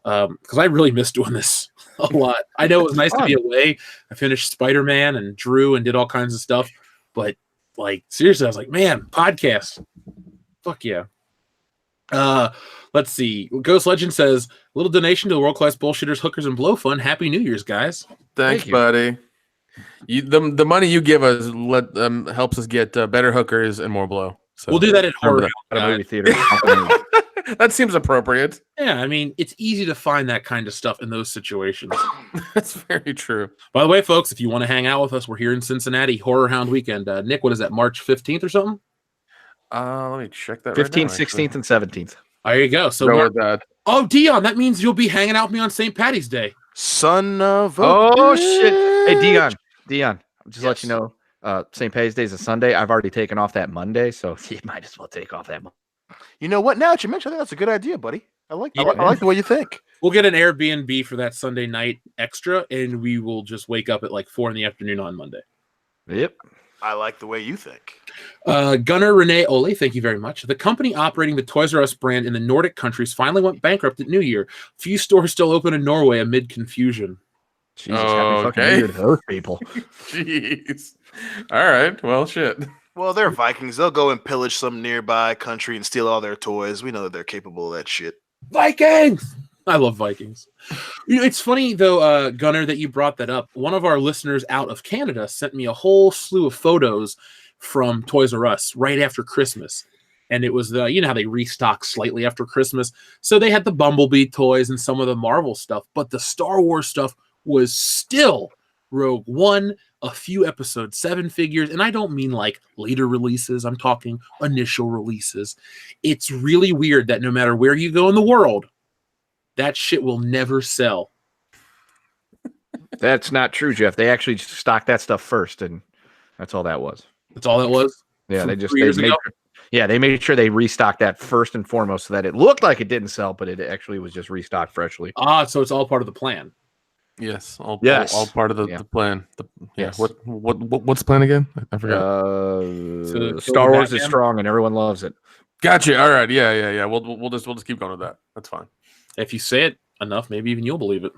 Because I really miss doing this a lot. I know it was nice to be away. I finished Spider-Man and drew and did all kinds of stuff. But, like, seriously, I was like, man, podcast. Fuck yeah. Let's see. Ghost Legend says, little donation to the world-class bullshitters, hookers, and blow fun. Happy New Year's, guys. Thanks, buddy. The money you give us helps us get better hookers and more blow. So we'll do that at horror at a movie theater. That seems appropriate. Yeah, I mean, it's easy to find that kind of stuff in those situations. That's very true. By the way, folks, if you want to hang out with us, we're here in Cincinnati, Horror Hound Weekend. Nick, what is that, March 15th or something? Let me check that 15th, right now, 16th, and 17th. There you go. So that. Oh, Dion, that means you'll be hanging out with me on St. Patty's Day. Son of a Oh, shit. Hey, Dion, just let you know, St. Patty's Day is a Sunday. I've already taken off that Monday, so you might as well take off that Monday. You know what? Now that you mention, I think that's a good idea, buddy. I like the way you think. We'll get an Airbnb for that Sunday night extra, and we will just wake up at like 4 p.m. on Monday. Yep. I like the way you think. Gunnar Renee Ole, thank you very much. The company operating the Toys R Us brand in the Nordic countries finally went bankrupt at New Year. Few stores still open in Norway amid confusion. Jesus, happy fucking New Year to those people. Jeez. All right. Well, shit. Well, they're Vikings. They'll go and pillage some nearby country and steal all their toys. We know that they're capable of that shit. Vikings! I love Vikings. It's funny, though, Gunnar, that you brought that up. One of our listeners out of Canada sent me a whole slew of photos from Toys R Us right after Christmas. And it was you know how they restock slightly after Christmas. So they had the Bumblebee toys and some of the Marvel stuff, but the Star Wars stuff was still Rogue One, a few episode 7 figures, and I don't mean like later releases. I'm talking initial releases. It's really weird that no matter where you go in the world, that shit will never sell. That's not true, Jeff. They actually stocked that stuff first, and that's all that was. That's all that was? Yeah, they made sure they restocked that first and foremost so that it looked like it didn't sell, but it actually was just restocked freshly. So it's all part of the plan. Yes, all part of the plan. Yes. What's the plan again? I forgot. Star Wars is strong and everyone loves it. Gotcha. All right. Yeah. We'll just keep going with that. That's fine. If you say it enough, maybe even you'll believe it.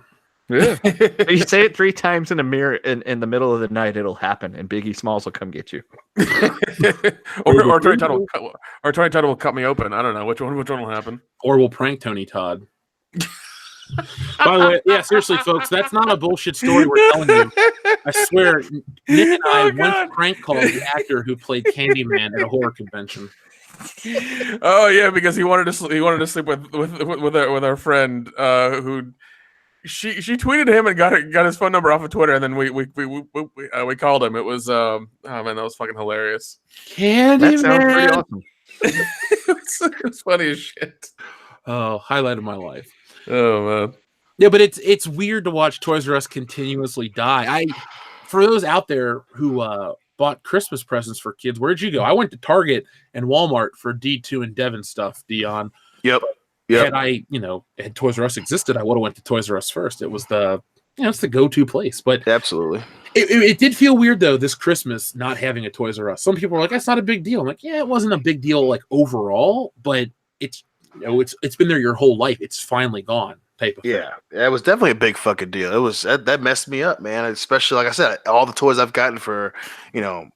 Yeah. If you say it 3 times in a mirror in the middle of the night, it'll happen, and Biggie Smalls will come get you. or Tony Todd will cut me open. I don't know which one will happen. Or we'll prank Tony Todd. By the way, yeah, seriously, folks, that's not a bullshit story we're telling you. I swear, Nick and I once prank called the actor who played Candyman at a horror convention. Oh yeah, because he wanted to sleep with our friend who she tweeted him and got his phone number off of Twitter, and then we called him. It was oh man, that was fucking hilarious. Candyman. That sounds pretty awesome. It was funny as shit. Oh, highlight of my life. Oh man. Yeah, but it's weird to watch Toys R Us continuously die. For those out there who bought Christmas presents for kids, where'd you go? I went to Target and Walmart for D2 and Devin stuff, Dion. Yep. Had Toys R Us existed, I would have went to Toys R Us first. It was it's the go-to place. But Absolutely. It did feel weird though this Christmas not having a Toys R Us. Some people were like, "That's not a big deal." I'm like, "Yeah, it wasn't a big deal like overall, but it's been there your whole life. It's finally gone." Type of thing. Yeah, it was definitely a big fucking deal. It was that messed me up, man. Especially like I said, all the toys I've gotten for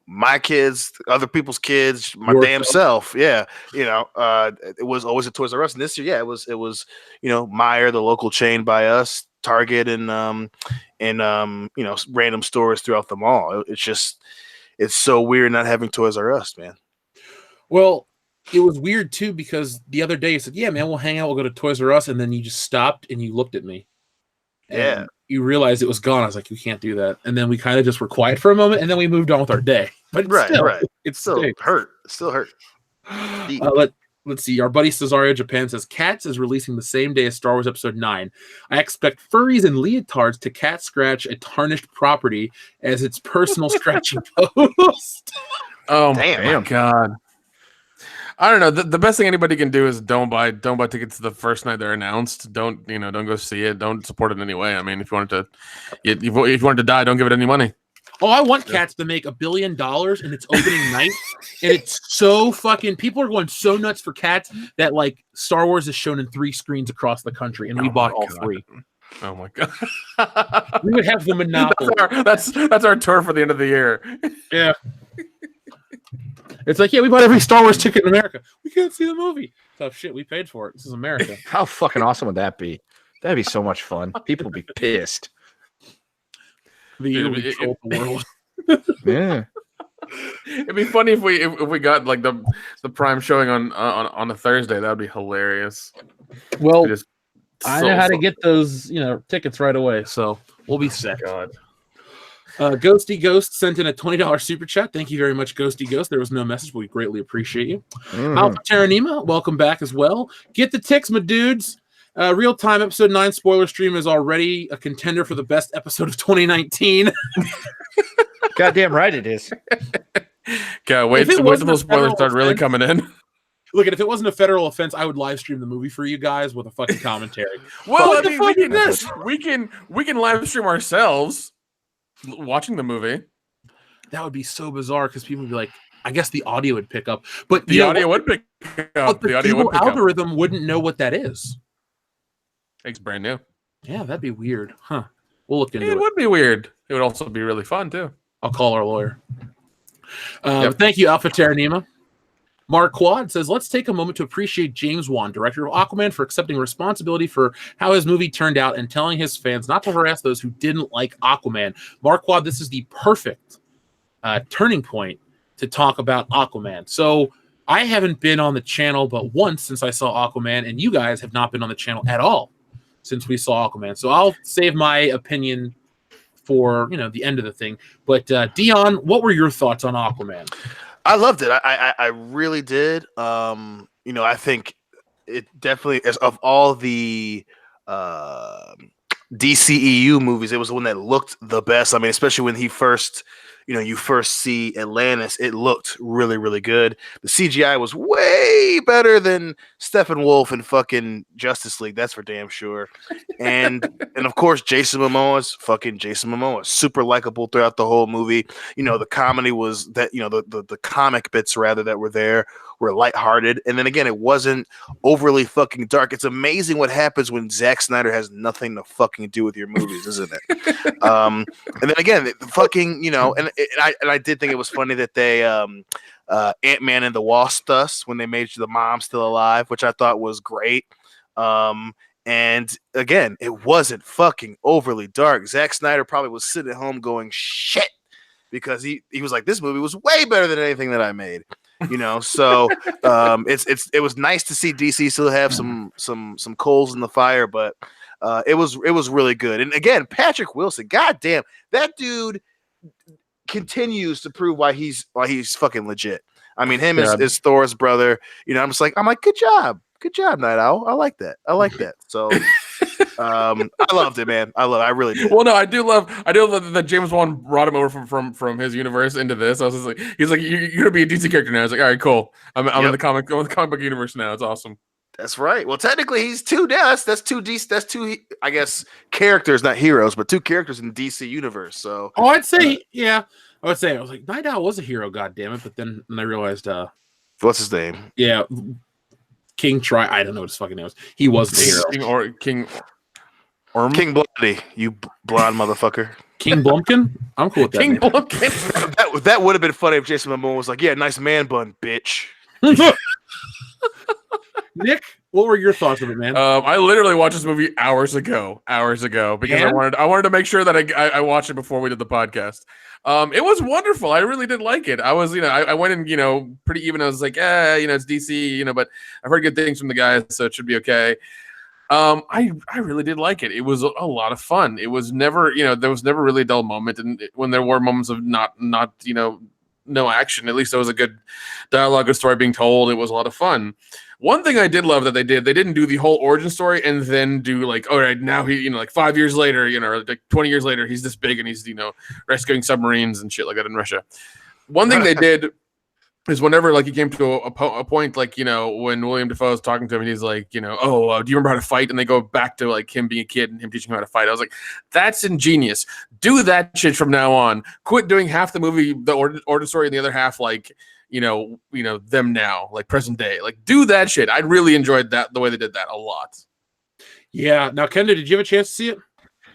my kids, other people's kids, my damn self. Yeah, it was always a Toys R Us, and this year, it was Meijer, the local chain by us, Target, and random stores throughout the mall. It's so weird not having Toys R Us, man. Well, it was weird too because the other day you said, "Yeah, man, we'll hang out. We'll go to Toys R Us," and then you just stopped and you looked at me. And you realized it was gone. I was like, "You can't do that." And then we kind of just were quiet for a moment, and then we moved on with our day. But right. It still hurt. It still hurt. Let's see. Our buddy Cesario Japan says Cats is releasing the same day as Star Wars Episode 9. I expect furries and leotards to cat scratch a tarnished property as its personal scratching post. Oh my god. I don't know. The best thing anybody can do is don't buy tickets the first night they're announced. Don't go see it. Don't support it in any way. I mean, if you wanted to die, don't give it any money. Oh, I want Cats to make $1 billion in its opening night, and it's so fucking. People are going so nuts for Cats that like Star Wars is shown in 3 screens across the country, and we bought all 3. Oh my god! We would have the monopoly. That's our tour for the end of the year. Yeah. It's like, yeah, we bought every Star Wars ticket in America. We can't see the movie. Tough shit. We paid for it. This is America. How fucking awesome would that be? That'd be so much fun. People would be pissed. The world. Yeah. It'd be funny if we got like the prime showing on a Thursday. That'd be hilarious. Well, I know how to get those tickets right away, so we'll be set. God. Ghosty Ghost sent in a $20 super chat. Thank you very much, Ghosty Ghost. There was no message, but we greatly appreciate you. Alpha Terranima, welcome back as well. Get the ticks, my dudes. Real time episode 9 spoiler stream is already a contender for the best episode of 2019. Goddamn right it is. God, wait till those spoilers start really coming in. Look, if it wasn't a federal offense, I would live stream the movie for you guys with a fucking commentary. Well, we can live stream ourselves watching the movie. That would be so bizarre because people would be like, I guess the audio would pick up, but the audio would pick up. The audio would pick algorithm up. Wouldn't know what that is. It's brand new. Yeah, that'd be weird, huh? We'll look into it. It would be weird. It would also be really fun too. I'll call our lawyer. Thank you, Alpha Terranima. Mark Quad says, let's take a moment to appreciate James Wan, director of Aquaman, for accepting responsibility for how his movie turned out and telling his fans not to harass those who didn't like Aquaman. Mark Quad, this is the perfect turning point to talk about Aquaman. So I haven't been on the channel but once since I saw Aquaman, and you guys have not been on the channel at all since we saw Aquaman. So I'll save my opinion for the end of the thing. But Dion, what were your thoughts on Aquaman? I loved it. I really did. I think it definitely, as of all the DCEU movies, it was the one that looked the best. I mean, especially when he first, you first see Atlantis, it looked really, really good. The CGI was way better than Steppenwolf and fucking Justice League. That's for damn sure. And of course, Jason Momoa's fucking Jason Momoa, super likable throughout the whole movie. The comedy was that, the comic bits rather that were there were lighthearted. And then again, it wasn't overly fucking dark. It's amazing what happens when Zack Snyder has nothing to fucking do with your movies, isn't it? And then again, fucking, and I did think it was funny that they Ant-Man and the Wasp us when they made the mom still alive, which I thought was great. And again, it wasn't fucking overly dark. Zack Snyder probably was sitting at home going shit because he was like, this movie was way better than anything that I made. So it was nice to see DC still have some coals in the fire, but it was really good. And again, Patrick Wilson, goddamn, that dude continues to prove why he's fucking legit. I mean, him is Thor's brother. I'm like, good job, Night Owl. I like that. So I loved it, man. I really did. Well, no, I do love that James Wan brought him over from his universe into this. I was just like, he's like, you're gonna be a DC character now. I was like, all right, cool. I'm in the comic book universe now. It's awesome. That's right. Well, technically, he's two now. That's two DC. That's two. I guess characters, not heroes, but two characters in the DC universe. So, I'd say, I was like, Night Owl was a hero, goddammit. But then I realized, what's his name? Yeah, King Tri. I don't know what his fucking name was. He was the hero. King Bloody, you blonde motherfucker. King Blumpkin. I'm cool with that. King Blumpkin. That would have been funny if Jason Momoa was like, "Yeah, nice man bun, bitch." Nick, what were your thoughts of it, man? I literally watched this movie hours ago because I wanted to make sure that I watched it before we did the podcast. It was wonderful. I really did like it. I was, I went in, pretty even. I was like, it's DC, but I've heard good things from the guys, so it should be okay. I really did like it. It was a lot of fun. It was never, there was never really a dull moment, and when there were moments of not no action, at least there was a good dialogue, a story being told. It was a lot of fun. One thing I did love that they didn't do the whole origin story and then do like, all right, now he, like 5 years later, or like 20 years later, he's this big and he's, rescuing submarines and shit like that in Russia. One thing they did is whenever like he came to a point, like, when William Dafoe is talking to him and he's like, do you remember how to fight? And they go back to like him being a kid and him teaching him how to fight. I was like, that's ingenious. Do that shit from now on. Quit doing half the movie, the origin story, and the other half, like, them now, like present day. Like, do that shit. I really enjoyed that, the way they did that a lot. Yeah. Now, Kendra, did you have a chance to see it?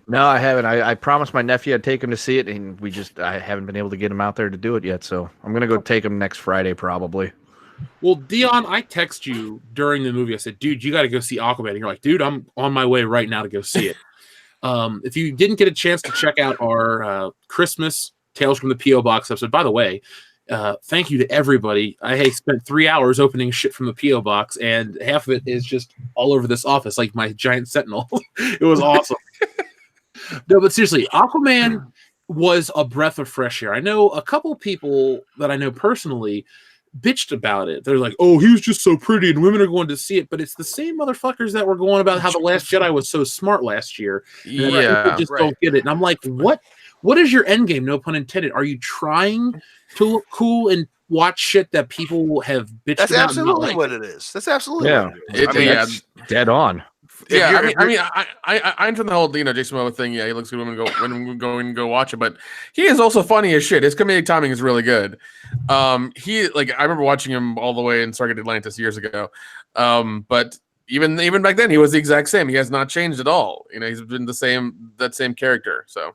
No, I haven't. I promised my nephew I'd take him to see it, and I haven't been able to get him out there to do it yet. So I'm going to go take him next Friday, probably. Well, Dion, I text you during the movie. I said, dude, you got to go see Aquaman. And you're like, dude, I'm on my way right now to go see it. If you didn't get a chance to check out our Christmas Tales from the P.O. Box episode, by the way, thank you to everybody. I spent 3 hours opening shit from the P.O. Box, and half of it is just all over this office, like my giant sentinel. It was awesome. No, but seriously, Aquaman was a breath of fresh air. I know a couple people that I know personally bitched about it. They're like, oh, he was just so pretty and women are going to see it. But it's the same motherfuckers that were going about how The Last Jedi was so smart last year. Yeah, just don't get it. And I'm like, what is your end game? No pun intended. Are you trying to look cool and watch shit that people have bitched about? That's absolutely what it is. That's absolutely what it is. That's dead on. Yeah, I understand the whole Jason Momoa thing. Yeah, he looks good when we go watch it, but he is also funny as shit. His comedic timing is really good. I remember watching him all the way in Stargate Atlantis years ago. But even back then, he was the exact same. He has not changed at all. He's been that same character. So.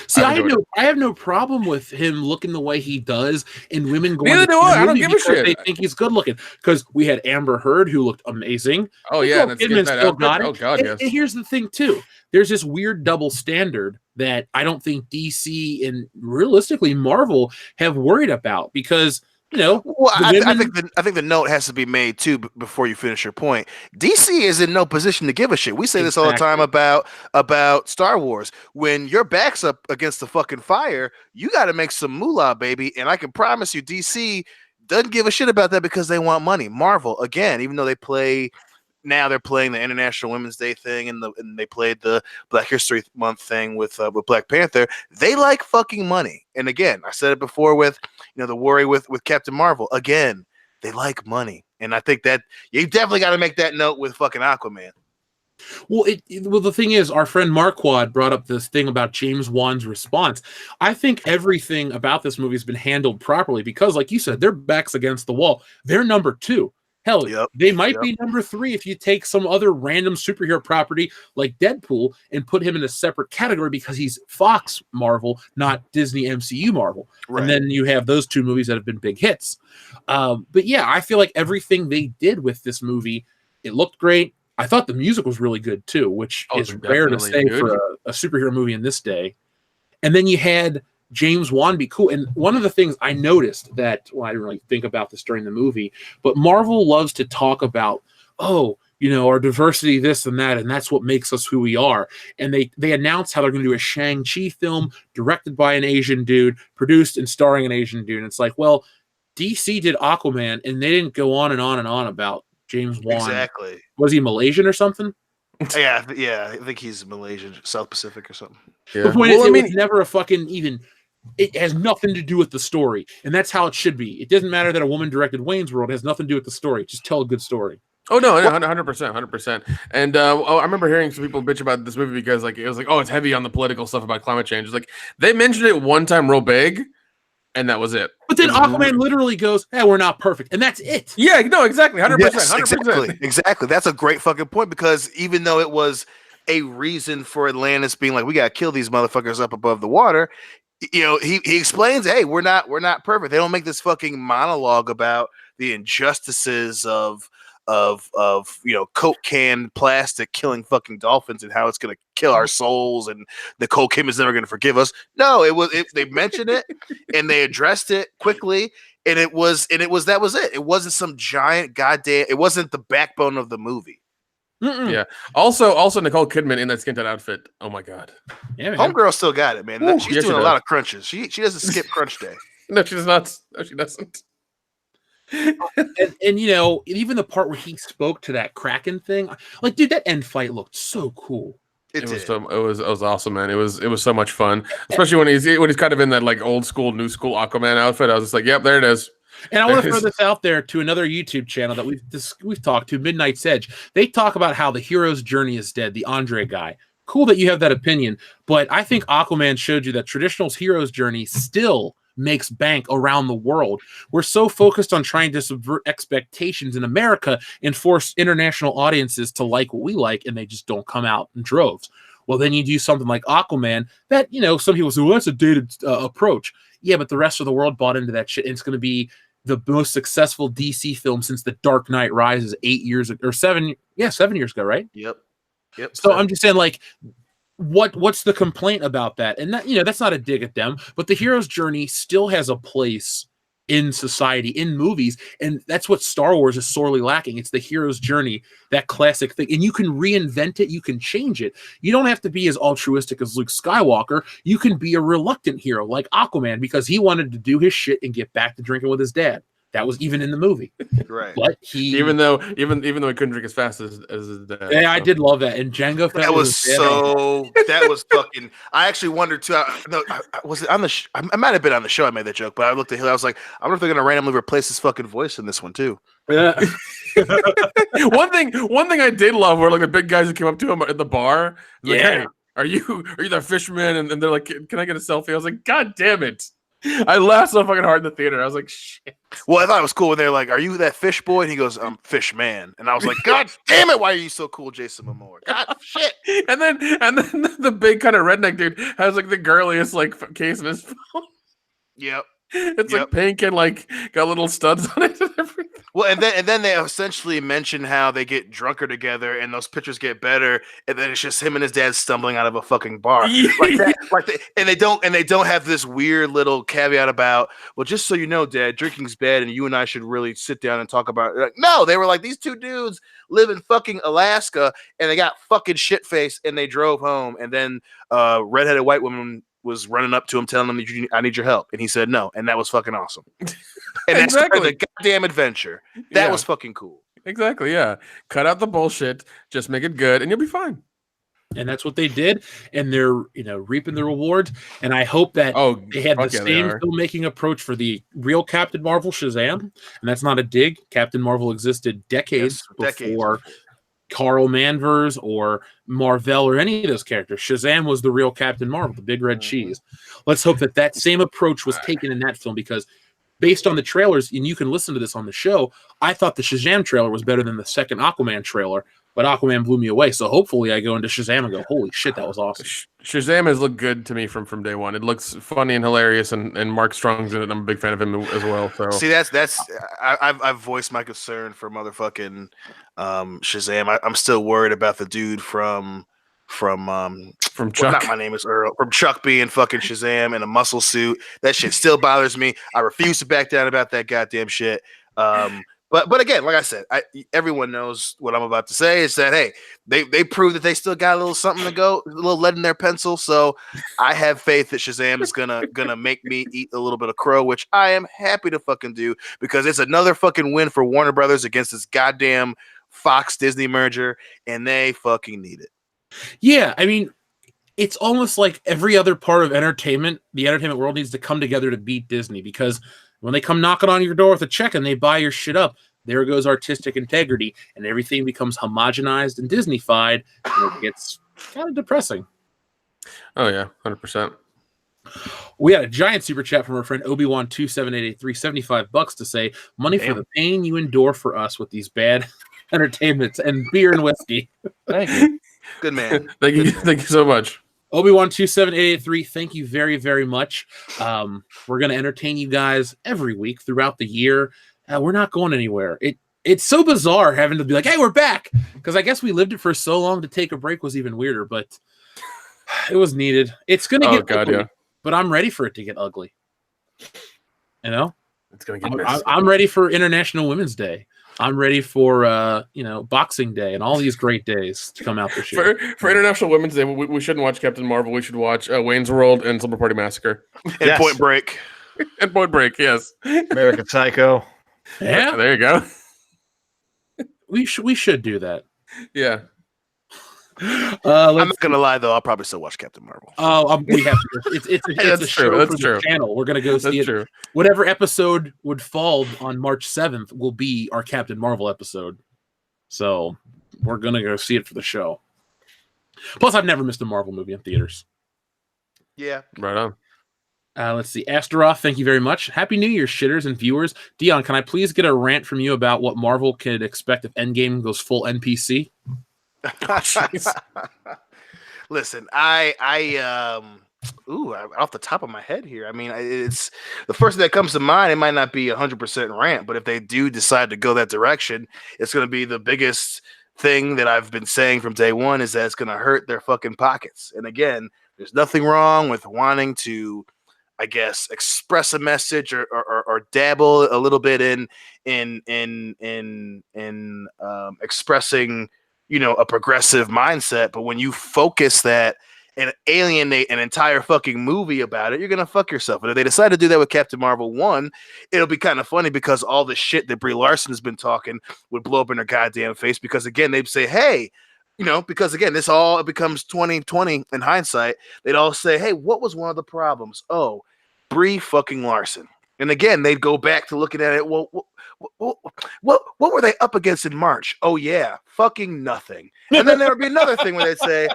See, I have no problem with him looking the way he does, and women going. Neither do I. I don't give a shit. They think he's good looking because we had Amber Heard who looked amazing. Oh yeah, still got it. Oh god, yes. And here's the thing too: there's this weird double standard that I don't think DC and realistically Marvel have worried about because. Well, I think the note has to be made too before you finish your point. DC is in no position to give a shit. We say this all the time about Star Wars. When your back's up against the fucking fire, you got to make some moolah, baby. And I can promise you, DC doesn't give a shit about that because they want money. Marvel, again, even though they're playing the International Women's Day thing and they played the Black History Month thing with Black Panther. They like fucking money. And again, I said it before with the worry with Captain Marvel. Again, they like money, and I think that you definitely got to make that note with fucking Aquaman. Well, the thing is, our friend Marquand brought up this thing about James Wan's response. I think everything about this movie has been handled properly because, like you said, their back's against the wall. They're number 2. Hell, they might be number 3 if you take some other random superhero property like Deadpool and put him in a separate category because he's Fox Marvel, not Disney MCU Marvel. Right. And then you have those 2 movies that have been big hits. But yeah, I feel like everything they did with this movie, it looked great. I thought the music was really good too, which is rare to say for a superhero movie in this day. And then you had James Wan be cool. And one of the things I noticed I didn't really think about this during the movie, but Marvel loves to talk about, our diversity, this and that, and that's what makes us who we are. And they announced how they're going to do a Shang-Chi film directed by an Asian dude, produced and starring an Asian dude. And it's like, well, DC did Aquaman, and they didn't go on and on and on about James Wan. Exactly. Was he Malaysian or something? Yeah, I think he's Malaysian, South Pacific or something. Yeah. The point is, Well, I it mean, was never a fucking even. It has nothing to do with the story, and that's how it should be. It doesn't matter that a woman directed Wayne's World; it has nothing to do with the story. Just tell a good story. oh no, 100%. And I remember hearing some people bitch about this movie because like it was like, oh, it's heavy on the political stuff about climate change. It's like they mentioned it one time real big, and that was it. But then It was Aquaman literally goes, "Hey, we're not perfect," and that's it. Yeah, no, exactly, 100%, Yes, 100%. exactly. That's a great fucking point because even though it was a reason for Atlantis being like, we gotta kill these motherfuckers up above the water, you know, he explains, hey, we're not perfect. They don't make this fucking monologue about the injustices of you know, Coke can plastic killing fucking dolphins and how it's gonna kill our souls and the Coke is never gonna forgive us. No, they mentioned it and they addressed it quickly, and it was that was it. It wasn't some giant goddamn. It wasn't the backbone of the movie. Mm-mm. Yeah. Also, Nicole Kidman in that skin-tight outfit. Oh my god. Yeah, man. Homegirl still got it, man. Ooh, She's yes, she doing a does. lot of crunches. She doesn't skip crunch day. No, she does not. No, she doesn't. And you know, even the part where he spoke to that Kraken thing, like, dude, that end fight looked so cool. It was did. so it was awesome, man. It was so much fun, especially when he's kind of in that like old school, new school Aquaman outfit. I was just like, yep, there it is. And I want to throw this out there to another YouTube channel that we've talked to, Midnight's Edge. They talk about how the hero's journey is dead, the Andre guy. Cool that you have that opinion, but I think Aquaman showed you that traditional hero's journey still makes bank around the world. We're so focused on trying to subvert expectations in America and force international audiences to like what we like, and they just don't come out in droves. Well, then you do something like Aquaman that, you know, some people say, well, that's a dated approach. Yeah, but the rest of the world bought into that shit, and it's going to be the most successful DC film since The Dark Knight Rises 8 years ago, or 7 years ago, right? Yep. So I'm just saying, like, what's the complaint about that? And that, you know, that's not a dig at them, but the hero's journey still has a place in society, in movies, and that's what Star Wars is sorely lacking. It's the hero's journey, that classic thing, and you can reinvent it, you can change it. You don't have to be as altruistic as Luke Skywalker. You can be a reluctant hero like Aquaman because he wanted to do his shit and get back to drinking with his dad. That was even in the movie, Right? but he Even though he couldn't drink as fast as his dad. yeah, so. I did love that. And Django Fett That was his dad. that was fucking. I actually wondered too. Was it on the? I might have been on the show. I made that joke, but I looked at him. I was like, I wonder if they're gonna randomly replace his fucking voice in this one too. Yeah. one thing I did love were like the big guys that came up to him at the bar. Like, Yeah. hey, are you that fisherman? And they're like, can I get a selfie? I was like, God damn it. I laughed so fucking hard in the theater. I was like, shit. Well, I thought it was cool when they're like, "Are you that fish boy?" And he goes, "I'm fish man." And I was like, "God damn it, why are you so cool, Jason Momoa?" God shit. And then the big kind of redneck dude has like the girliest like case in his phone. Yep. It's like pink and like got little studs on it and everything. Well, and then they essentially mention how they get drunker together, and those pictures get better, and then it's just him and his dad stumbling out of a fucking bar like that. And they don't have this weird little caveat about, well, just so you know, Dad, drinking's bad, and you and I should really sit down and talk about it. Like, no, they were like, these two dudes live in fucking Alaska, and they got fucking shit faced, and they drove home, and then redheaded white woman was running up to him telling him, I need your help. And he said no. And that was fucking awesome. And that's the goddamn adventure. That was fucking cool. Exactly. Yeah. Cut out the bullshit. Just make it good and you'll be fine. And that's what they did. And they're, you know, reaping the rewards. And I hope that they had the same filmmaking approach for the real Captain Marvel Shazam. And that's not a dig. Captain Marvel existed decades before Carl Manvers or Marvel or any of those characters. Shazam was the real Captain Marvel, the big red cheese. Let's hope that that same approach was taken in that film, because based on the trailers, and you can listen to this on the show, I thought the Shazam trailer was better than the second Aquaman trailer, but Aquaman blew me away. So hopefully I go into Shazam and go, holy shit, that was awesome. Shazam has looked good to me from day one. It looks funny and hilarious, and Mark Strong's in it. I'm a big fan of him as well. So see, I've voiced my concern for motherfucking Shazam. I'm still worried about the dude from Chuck. Well, not My Name Is Earl. From Chuck being fucking Shazam in a muscle suit. That shit still bothers me. I refuse to back down about that goddamn shit. But again, like I said, everyone knows what I'm about to say is that, hey, they prove that they still got a little something to go, a little lead in their pencil. So I have faith that Shazam is gonna make me eat a little bit of crow, which I am happy to fucking do, because it's another fucking win for Warner Brothers against this goddamn Fox Disney merger, and they fucking need it. Yeah, I mean, it's almost like every other part of entertainment, the entertainment world needs to come together to beat Disney, because when they come knocking on your door with a check and they buy your shit up, there goes artistic integrity, and everything becomes homogenized and Disney-fied, and it gets kind of depressing. Oh yeah, 100%. We had a giant super chat from our friend Obi-Wan 27883, $75 to say, money for the pain you endure for us with these bad entertainments and beer and whiskey. Thank you. Good man. Thank you so much. Obi-Wan 27883, thank you very, very much. We're going to entertain you guys every week throughout the year. We're not going anywhere. It's so bizarre having to be like, hey, we're back, because I guess we lived it for so long. To take a break was even weirder, but it was needed. It's going to get ugly, but I'm ready for it to get ugly. You know? It's going to get messy. I'm ready for International Women's Day. I'm ready for Boxing Day and all these great days to come out this year. For International Women's Day, we shouldn't watch Captain Marvel. We should watch Wayne's World and Slumber Party Massacre. And Point Break. And Point Break, yes. American Psycho. Yeah, there you go. We should do that. Yeah. I'm not gonna lie though, I'll probably still watch Captain Marvel. We have to. It's a show That's for true. the channel. We're gonna go see it. Whatever episode would fall on March 7th will be our Captain Marvel episode. So we're gonna go see it for the show. Plus, I've never missed a Marvel movie in theaters. Yeah, right on. Let's see. Astaroth, thank you very much. Happy New Year, shitters and viewers. Dion, can I please get a rant from you about what Marvel could expect if Endgame goes full NPC? Listen, off the top of my head here, I mean, it's the first thing that comes to mind. It might not be 100% rant, but if they do decide to go that direction, it's going to be the biggest thing that I've been saying from day one, is that it's going to hurt their fucking pockets. And again, there's nothing wrong with wanting to, I guess, express a message or dabble a little bit in expressing, a progressive mindset. But when you focus that and alienate an entire fucking movie about it, you're gonna fuck yourself. And if they decide to do that with Captain Marvel 1, it'll be kind of funny, because all the shit that Brie Larson has been talking would blow up in her goddamn face. Because again, they'd say, hey, because again, it becomes 2020 in hindsight. They'd all say, hey, what was one of the problems? Oh, Brie fucking Larson. And again, they'd go back to looking at it. Well, what were they up against in March? Oh yeah, fucking nothing. And then there would be another thing where they'd say,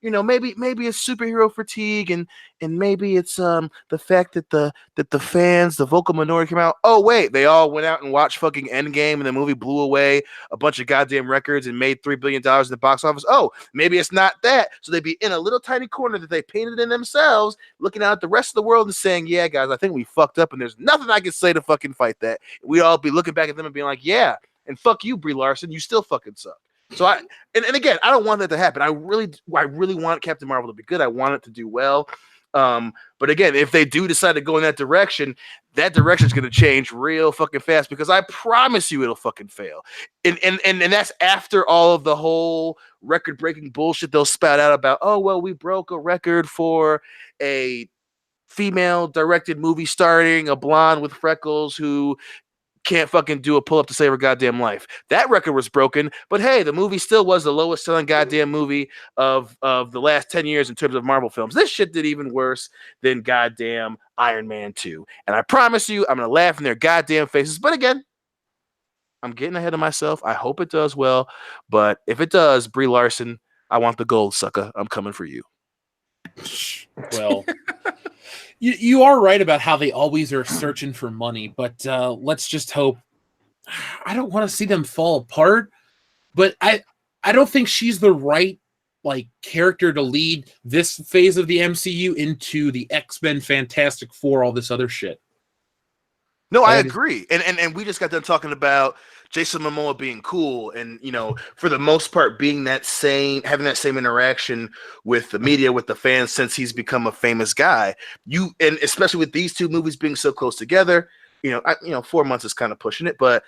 maybe it's superhero fatigue, and maybe it's the fact that the fans, the vocal minority, came out. Oh wait, they all went out and watched fucking Endgame, and the movie blew away a bunch of goddamn records and made $3 billion in the box office. Oh, maybe it's not that. So they'd be in a little tiny corner that they painted in themselves, looking out at the rest of the world and saying, yeah, guys, I think we fucked up, and there's nothing I can say to fucking fight that. We'd all be looking back at them and being like, yeah, and fuck you, Brie Larson, you still fucking suck. So and again, I don't want that to happen. I really want Captain Marvel to be good. I want it to do well. But again, if they do decide to go in that direction is going to change real fucking fast, because I promise you it'll fucking fail. And that's after all of the whole record-breaking bullshit they'll spout out about, oh, well, we broke a record for a female-directed movie starring a blonde with freckles who can't fucking do a pull-up to save her goddamn life. That record was broken, but hey, the movie still was the lowest selling goddamn movie of the last 10 years in terms of Marvel films. This shit did even worse than goddamn Iron Man 2. And I promise you, I'm going to laugh in their goddamn faces. But again, I'm getting ahead of myself. I hope it does well. But if it does, Brie Larson, I want the gold, sucker. I'm coming for you. Well... You are right about how they always are searching for money, but let's just hope. I don't want to see them fall apart, but I don't think she's the right character to lead this phase of the MCU into the X-Men, Fantastic Four, all this other shit. No, I agree, and we just got done talking about Jason Momoa being cool, and for the most part having that same interaction with the media, with the fans, since he's become a famous guy. And especially with these two movies being so close together, 4 months is kind of pushing it, but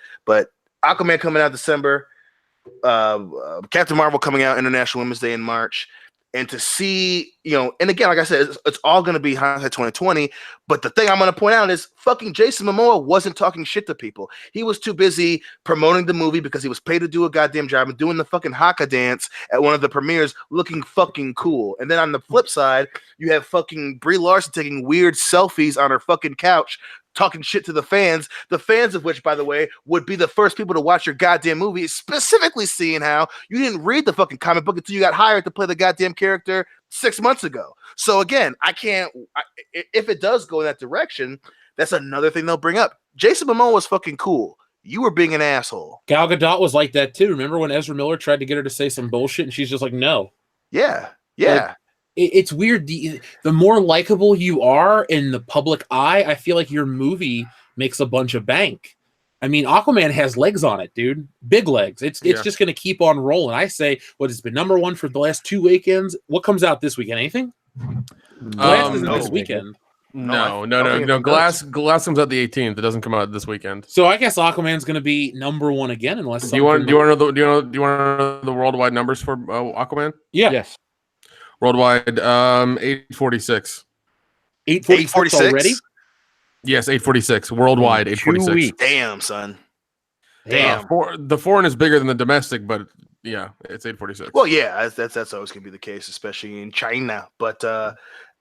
Aquaman coming out December, Captain Marvel coming out International Women's Day in March, and to see and again, like I said, it's all going to be hindsight 2020. But the thing I'm going to point out is fucking Jason Momoa wasn't talking shit to people. He was too busy promoting the movie because he was paid to do a goddamn job and doing the fucking haka dance at one of the premieres, looking fucking cool. And then on the flip side, you have fucking Brie Larson taking weird selfies on her fucking couch, talking shit to the fans of which, by the way, would be the first people to watch your goddamn movie, specifically seeing how you didn't read the fucking comic book until you got hired to play the goddamn character 6 months ago. So again, if it does go in that direction, that's another thing they'll bring up. Jason Momoa was fucking cool. You were being an asshole. Gal Gadot was like that too. Remember when Ezra Miller tried to get her to say some bullshit and she's just like, no. Yeah. Like, it's weird. The more likable you are in the public eye, I feel like your movie makes a bunch of bank. I mean, Aquaman has legs on it, dude. Big legs. It's just going to keep on rolling. I say, what has been #1 for the last 2 weekends? What comes out this weekend? Anything? Glass isn't this weekend. No. Glass comes out the 18th. It doesn't come out this weekend. So I guess Aquaman's going to be #1 again, unless. Do you want to know the worldwide numbers for Aquaman? Yeah. Yes. Worldwide, 846. 846 already? Yes, 846. Worldwide, 846. Damn, son. Damn. The foreign is bigger than the domestic, but yeah, it's 846. Well, yeah, that's always going to be the case, especially in China. But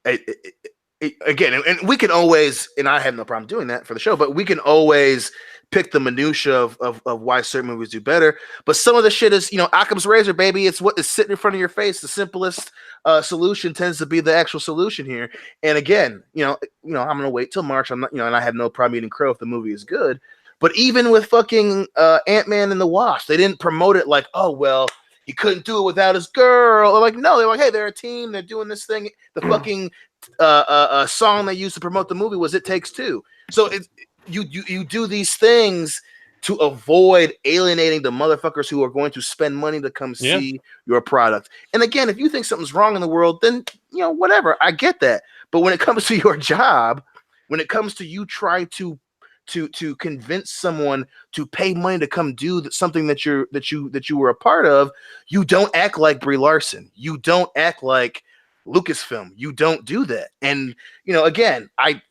again, and we can always, and I have no problem doing that for the show, but we can always pick the minutia of why certain movies do better. But some of the shit is, Occam's razor, baby. It's what is sitting in front of your face. The simplest solution tends to be the actual solution here. And again, I'm gonna wait till March. I'm not, and I have no problem eating crow if the movie is good. But even with fucking Ant-Man and the Wasp, they didn't promote it like, oh well, he couldn't do it without his girl. They're like, no, they're like, hey, they're a team. They're doing this thing. The fucking song they used to promote the movie was "It Takes Two." So you do these things to avoid alienating the motherfuckers who are going to spend money to come see your product. And again, if you think something's wrong in the world, then whatever. I get that. But when it comes to your job, when it comes to you trying to convince someone to pay money to come do something that you were a part of, you don't act like Brie Larson. You don't act like Lucasfilm. You don't do that. And again, I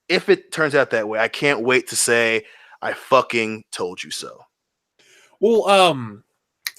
if it turns out that way, I can't wait to say I fucking told you so. Well,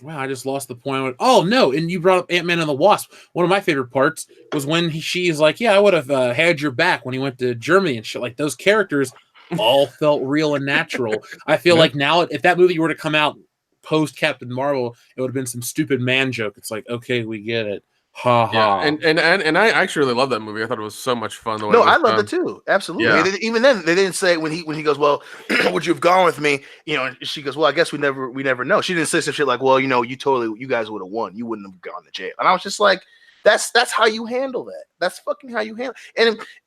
wow, I just lost the point. Oh no! And you brought up Ant-Man and the Wasp. One of my favorite parts was when she's like, "Yeah, I would have had your back when he went to Germany and shit." Like those characters all felt real and natural. I feel like now, if that movie were to come out post Captain Marvel, it would have been some stupid man joke. It's like, okay, we get it. Ha ha. And I actually really love that movie. I thought it was so much fun. I loved it too. Absolutely. Yeah. Even then, they didn't say when he goes, well, would you have gone with me? And she goes, well, I guess we never know. She didn't say some shit like, well, you guys would have won. You wouldn't have gone to jail. And I was just like, that's how you handle that. That's fucking how you handle.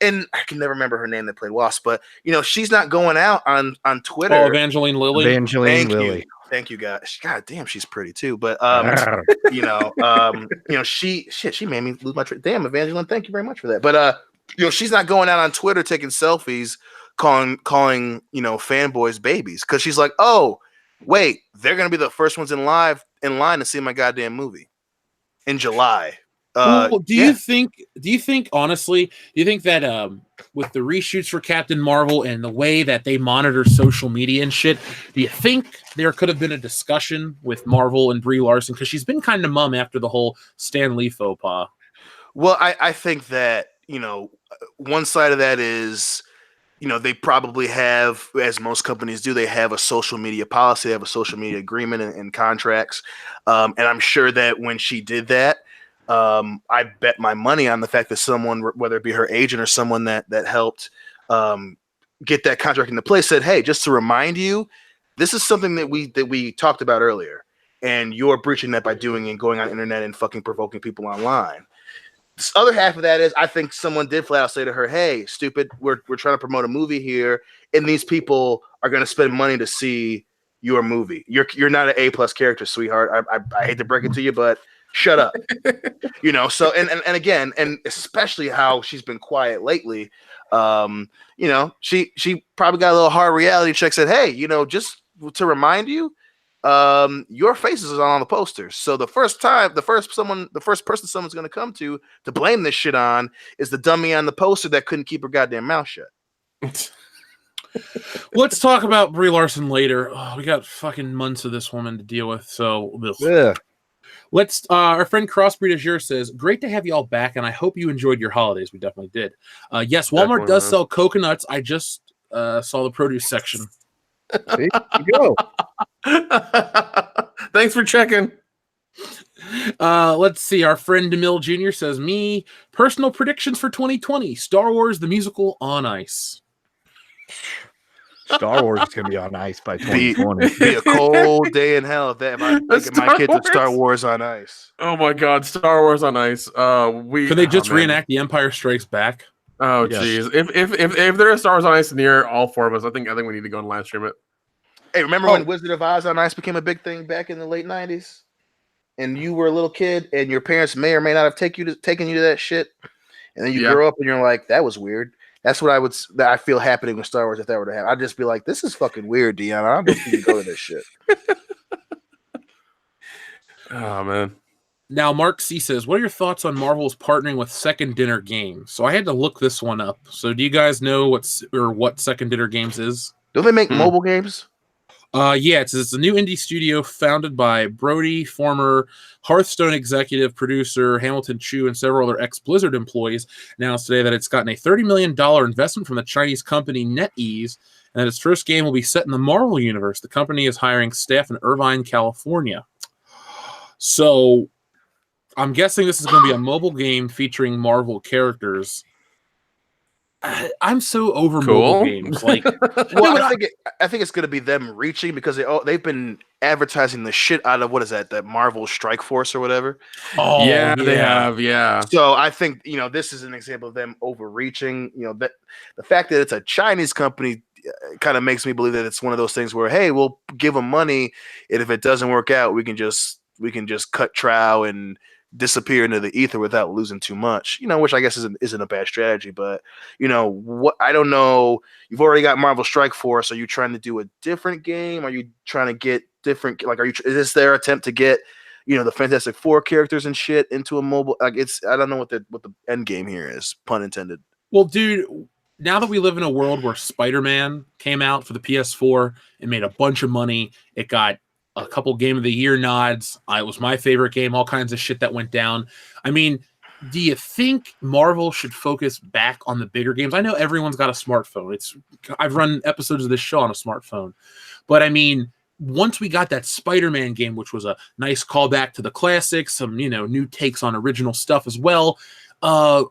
And I can never remember her name that played Wasp, but she's not going out on Twitter. Oh, Evangeline Lilly. Thank you, guys. God damn, she's pretty too. But she made me lose my damn, Evangeline. Thank you very much for that. But she's not going out on Twitter taking selfies, calling fanboys babies, because she's like, oh wait, they're gonna be the first ones in line to see my goddamn movie in July. Do you think honestly, that with the reshoots for Captain Marvel and the way that they monitor social media and shit, do you think there could have been a discussion with Marvel and Brie Larson? Because she's been kind of mum after the whole Stan Lee faux pas. Well, I think that, one side of that is, they probably have, as most companies do, they have a social media policy, they have a social media agreement and contracts. And I'm sure that when she did that, I bet my money on the fact that someone, whether it be her agent or someone that helped get that contract into place, said, hey, just to remind you, this is something that we talked about earlier, and you're breaching that by doing and going on the internet and fucking provoking people online. This other half of that is, I think someone did flat out say to her, hey, stupid, we're trying to promote a movie here, and these people are going to spend money to see your movie. You're not an A+ character, sweetheart. I hate to break it to you, but shut up. So and again, and especially how she's been quiet lately, she probably got a little hard reality check, said, hey, just to remind you, your faces is on the posters. So the first person someone's gonna come to blame this shit on is the dummy on the poster that couldn't keep her goddamn mouth shut. Let's talk about Brie Larson later. Oh, we got fucking months of this woman to deal with. So Yeah. let's. Our friend Crossbreed Azure says, "Great to have you all back, and I hope you enjoyed your holidays. We definitely did. Yes, Walmart does sell coconuts. I just saw the produce section. There you go. Thanks for checking. Let's see. Our friend DeMille Jr. says, "Me personal predictions for 2020: Star Wars the musical on ice." Star Wars is going to be on ice by 2020. Be a cold day in hell if I get my kids to Star Wars on ice. Oh my God, Star Wars on ice. Could they just reenact The Empire Strikes Back? Oh jeez. If there is Star Wars on ice near all four of us, I think we need to go and live stream it. Hey, remember when Wizard of Oz on ice became a big thing back in the late 90s? And you were a little kid, and your parents may or may not have taken you to that shit, and then you grow up and you're like, that was weird. That's what I feel happening with Star Wars if that were to happen. I'd just be like, this is fucking weird, Dion. I don't think you can go to this shit. Oh man. Now, Mark C says, "What are your thoughts on Marvel's partnering with Second Dinner Games?" So I had to look this one up. So do you guys know what Second Dinner Games is? Don't they make mobile games? Yeah, it's a new indie studio founded by Brody, former Hearthstone executive producer Hamilton Chu, and several other ex-Blizzard employees. Announced today that it's gotten a $30 million investment from the Chinese company NetEase, and that its first game will be set in the Marvel universe. The company is hiring staff in Irvine, California. So I'm guessing this is going to be a mobile game featuring Marvel characters. I'm so over mobile games. Like, well, I think it's going to be them reaching because they've been advertising the shit out of that Marvel Strike Force or whatever. Oh yeah, they have. Yeah. So I think this is an example of them overreaching. That the fact that it's a Chinese company kind of makes me believe that it's one of those things where, hey, we'll give them money, and if it doesn't work out, we can just cut trow and disappear into the ether without losing too much, which I guess isn't a bad strategy. But what, I don't know. You've already got Marvel Strike Force. Are you trying to do a different game? Are you trying to get different? Like, is this their attempt to get the Fantastic Four characters and shit into a mobile? Like, I don't know what the end game here is. Pun intended. Well, dude, now that we live in a world where Spider-Man came out for the PS4 and made a bunch of money, it got a couple Game of the Year nods. It was my favorite game, all kinds of shit that went down. I mean, do you think Marvel should focus back on the bigger games? I know everyone's got a smartphone. I've run episodes of this show on a smartphone. But I mean, once we got that Spider-Man game, which was a nice callback to the classics, some, new takes on original stuff as well, I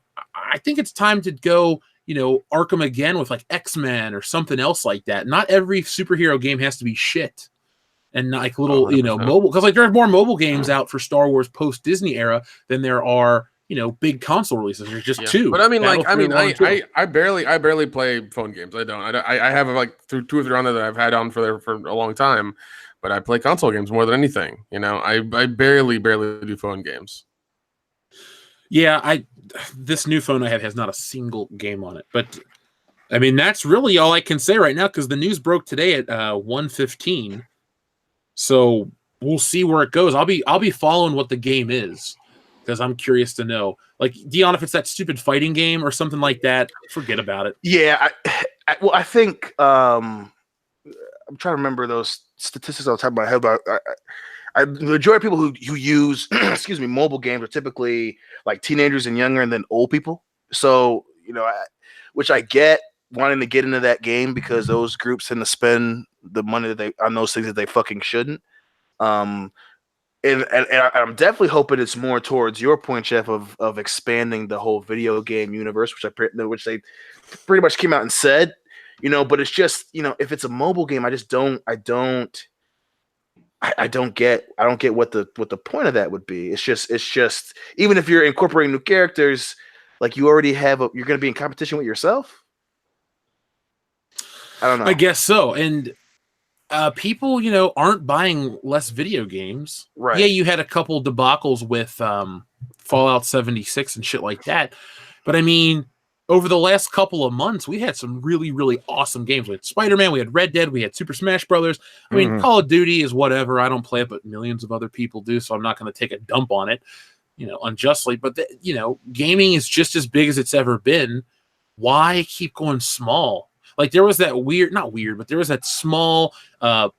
think it's time to go, Arkham again with like X-Men or something else like that. Not every superhero game has to be shit. And like little, 100%. mobile, because like there are more mobile games out for Star Wars post Disney era than there are, big console releases. There's just two. But I mean, I barely play phone games. I don't. I have like through 2 or 3 on there that I've had on for a long time. But I play console games more than anything. I barely do phone games. Yeah, this new phone I have has not a single game on it. But I mean, that's really all I can say right now because the news broke today at 1:15. So we'll see where it goes. I'll be following what the game is because I'm curious to know. Like, Dion, if it's that stupid fighting game or something like that, forget about it. Yeah, I think I'm trying to remember those statistics on top of my head. But the majority of people who use mobile games are typically like teenagers and younger, and then old people. So which I get wanting to get into that game because those groups tend to spend the money on those things that they fucking shouldn't. And I'm definitely hoping it's more towards your point, Jeff, of expanding the whole video game universe, which they pretty much came out and said, but it's just, if it's a mobile game, I don't get what the point of that would be. It's just even if you're incorporating new characters, like you already have you're going to be in competition with yourself. I don't know. I guess so. And people, aren't buying less video games. Right. Yeah, you had a couple debacles with Fallout 76 and shit like that. But I mean, over the last couple of months, we had some really, really awesome games. We had Spider-Man, we had Red Dead, we had Super Smash Brothers. I mean, Call of Duty is whatever. I don't play it, but millions of other people do, so I'm not going to take a dump on it, unjustly. But, gaming is just as big as it's ever been. Why keep going small? Like, there was that but there was that small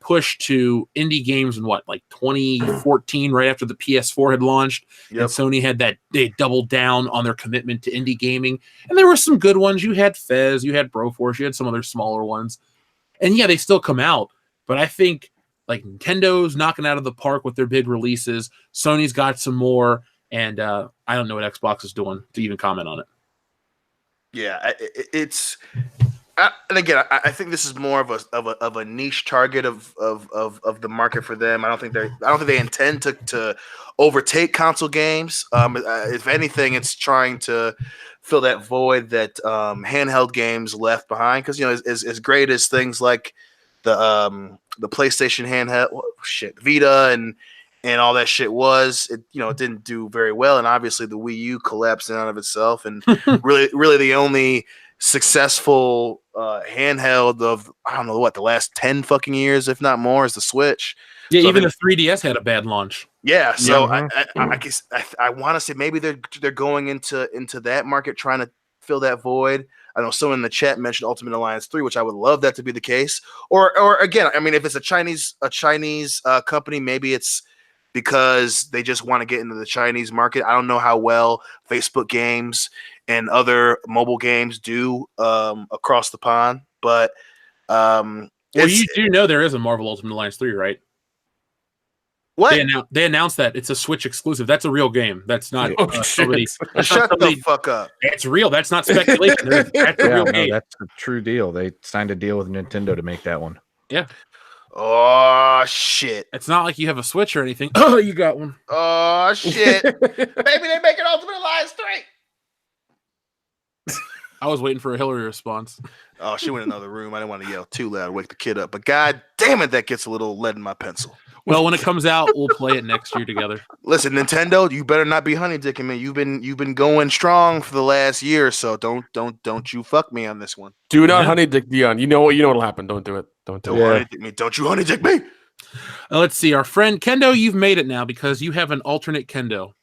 push to indie games in 2014, right after the PS4 had launched. Yep. And Sony they doubled down on their commitment to indie gaming. And there were some good ones. You had Fez, you had Broforce, you had some other smaller ones. And yeah, they still come out. But I think Nintendo's knocking out of the park with their big releases. Sony's got some more. And I don't know what Xbox is doing to even comment on it. Yeah, it's... and again, I think this is more of a niche target of the market for them. I don't think they intend to overtake console games. If anything, it's trying to fill that void that handheld games left behind. Because as great as things like the PlayStation handheld, Vita and all that shit was, it didn't do very well. And obviously the Wii U collapsed in and of itself. And really the only successful handheld of the last 10 fucking years, if not more, is the Switch. Yeah, so even the 3DS had a bad launch. Yeah, so I guess I want to say maybe they're going into that market, trying to fill that void. I know someone in the chat mentioned Ultimate Alliance 3, which I would love that to be the case. Or again, I mean, if it's a Chinese company, maybe it's because they just want to get into the Chinese market. I don't know how well Facebook games and other mobile games do across the pond, but you do know there is a Marvel Ultimate Alliance 3, right? What? They announced that it's a Switch exclusive. That's a real game. That's not somebody. Shut the fuck up. It's real. That's not speculation. That's a real game. That's a true deal. They signed a deal with Nintendo to make that one. Yeah. Oh shit! It's not like you have a Switch or anything. Oh, you got one. Oh shit! Maybe they make an Ultimate Alliance 3. I was waiting for a Hillary response. Oh, she went in another room. I didn't want to yell too loud, wake the kid up. But god damn it, that gets a little lead in my pencil. Well, when it comes out, we'll play it next year together. Listen, Nintendo, you better not be honey dicking me. You've been going strong for the last year, so don't you fuck me on this one. Do not honey dick Dion. You know what'll happen. Don't do it. Don't honey dick me. Don't you honey dick me. Let's see. Our friend Kendo, you've made it now because you have an alternate Kendo.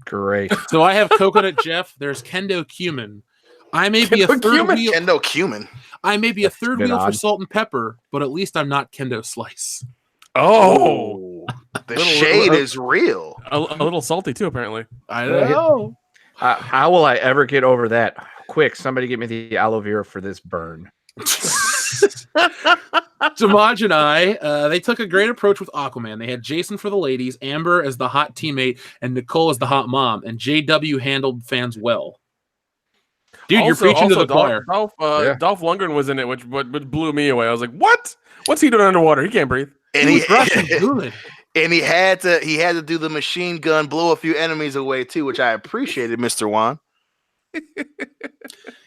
Great. So I have Coconut Jeff. There's Kendo Cumin. I may be a third wheel. Kendo Cumin. I may be a third wheel for Salt and Pepper, but at least I'm not Kendo Slice. Oh, the shade is real. A little salty too, apparently. I know. How will I ever get over that? Quick, somebody get me the aloe vera for this burn. Jamaj and I, they took a great approach with Aquaman. They had Jason for the ladies, Amber as the hot teammate, and Nicole as the hot mom. And JW handled fans well. Dude, you're preaching to the choir. Dolph Lundgren was in it, which blew me away. I was like, "What? What's he doing underwater? He can't breathe." And he had to do the machine gun, blow a few enemies away too, which I appreciated, Mr. Juan.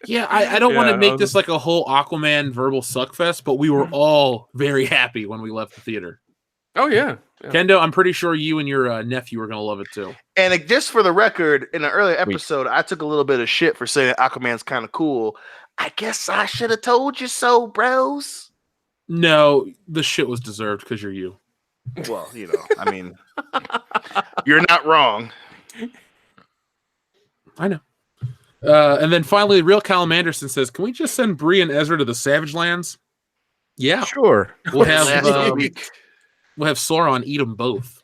Yeah, I don't want to make this like a whole Aquaman verbal suckfest, but we were all very happy when we left the theater. Oh yeah. Kendo, I'm pretty sure you and your nephew are gonna love it too. And just for the record, in an earlier episode, I took a little bit of shit for saying Aquaman's kind of cool. I guess I should have told you so, bros. No, the shit was deserved because you're you. Well, I mean, you're not wrong. I know. And then finally, Real Callum Anderson says, "Can we just send Brie and Ezra to the Savage Lands?" Yeah, sure. We'll have Sauron eat them both.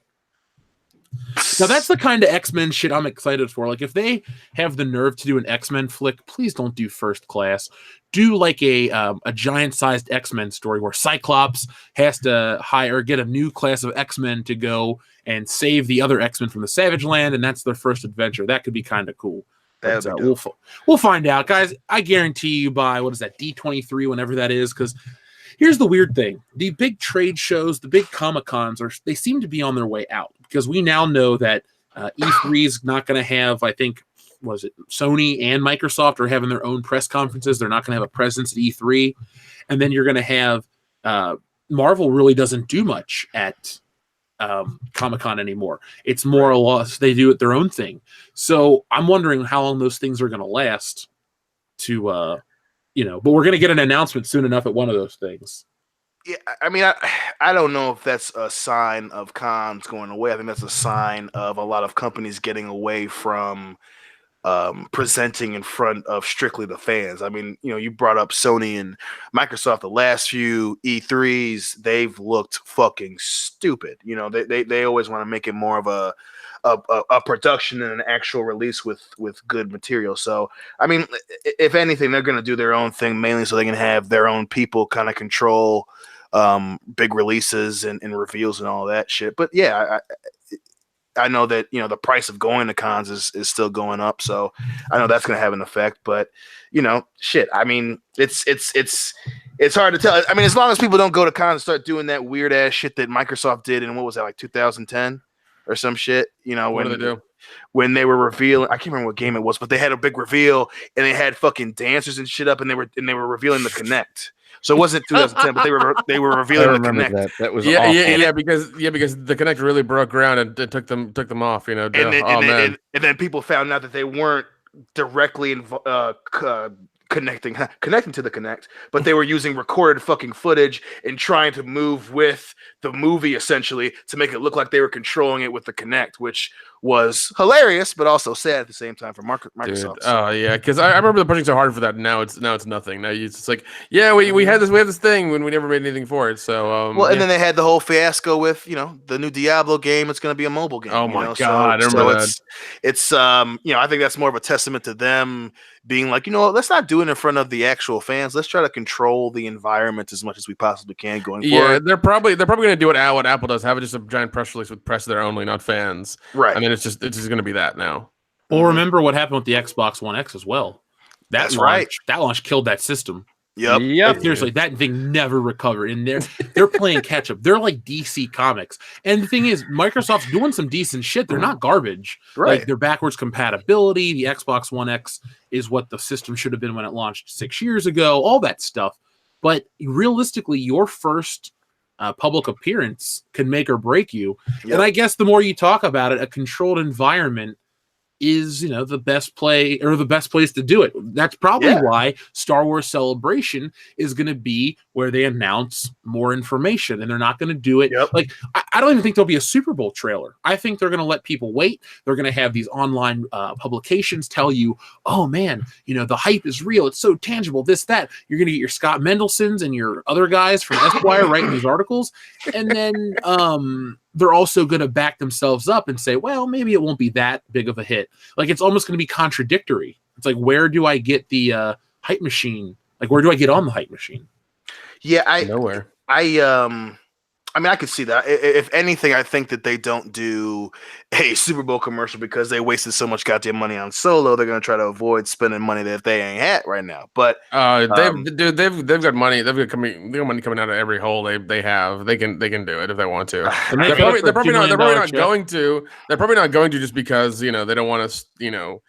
Now that's the kind of X-Men shit I'm excited for. Like if they have the nerve to do an X-Men flick, please don't do First Class. Do like a giant-sized X-Men story where Cyclops has to get a new class of X-Men to go and save the other X-Men from the Savage Land, and that's their first adventure. That could be kind of cool. We'll find out, guys. I guarantee you by D23, whenever that is, because here's the weird thing: the big trade shows, the big Comic-Cons, they seem to be on their way out because we now know that E3 is not going to have, I think, Sony and Microsoft are having their own press conferences. They're not going to have a presence at E3, and then you're going to have Marvel really doesn't do much at Comic-Con anymore. It's more or less they do it their own thing. So I'm wondering how long those things are going to last. to but we're going to get an announcement soon enough at one of those things. Yeah, I mean, I don't know if that's a sign of cons going away. I think that's a sign of a lot of companies getting away from presenting in front of strictly the fans. I mean, you brought up Sony and Microsoft. The last few E3s, they've looked fucking stupid. They always want to make it more of a production and an actual release with good material. So, I mean, if anything, they're going to do their own thing mainly so they can have their own people kind of control big releases and reveals and all that shit. But yeah, I know that the price of going to cons is still going up, so I know that's going to have an effect. But shit. I mean, it's hard to tell. I mean, as long as people don't go to cons and start doing that weird ass shit that Microsoft did in what was that, like 2010 or some shit. What do they do? When they were revealing, I can't remember what game it was, but they had a big reveal and they had fucking dancers and shit up, and they were revealing the Kinect. So it wasn't 2010, but they were revealing the Kinect. That was yeah, awful. because the Kinect really broke ground and took them off. And then people found out that they weren't directly connecting to the Kinect, but they were using recorded fucking footage and trying to move with the movie essentially to make it look like they were controlling it with the Kinect, which was hilarious but also sad at the same time for Microsoft. Dude, oh yeah, because I remember pushing so hard for that. Now it's nothing. Now it's just like, yeah, we had this thing when we never made anything for it. So and then they had the whole fiasco with the new Diablo game. It's going to be a mobile game. Oh my god, I remember that. It's I think that's more of a testament to them being like, let's not do it in front of the actual fans. Let's try to control the environment as much as we possibly can going forward. Yeah, they're probably going to do what Apple does, have it just a giant press release with press there only, not fans. Right. I mean, it's just going to be that now. Well, remember what happened with the Xbox One X as well. That launch killed that system. Yep. Like, seriously, that thing never recovered. And they're playing catch up. They're like DC Comics. And the thing is, Microsoft's doing some decent shit. They're not garbage. Right. Like, their backwards compatibility, the Xbox One X is what the system should have been when it launched 6 years ago, all that stuff. But realistically, your first public appearance can make or break you. Yep. And I guess the more you talk about it, a controlled environment is the best play or the best place to do it. That's probably why Star Wars Celebration is going to be where they announce more information, and they're not going to do it. Yep. Like, I don't even think there'll be a Super Bowl trailer. I think they're going to let people wait. They're going to have these online publications tell you, oh man, the hype is real. It's so tangible, this, that. You're going to get your Scott Mendelsons and your other guys from Esquire writing these articles. And then, they're also going to back themselves up and say, well, maybe it won't be that big of a hit. Like, it's almost going to be contradictory. It's like, where do I get the hype machine? Like, where do I get on the hype machine? Yeah, nowhere. I mean, I could see that. If anything, I think that they don't do a Super Bowl commercial because they wasted so much goddamn money on Solo. They're going to try to avoid spending money that they ain't at right now. But they've got money. They've got money coming out of every hole they have. They can do it if they want to. They're probably not going to. They're probably not going to just because they don't want to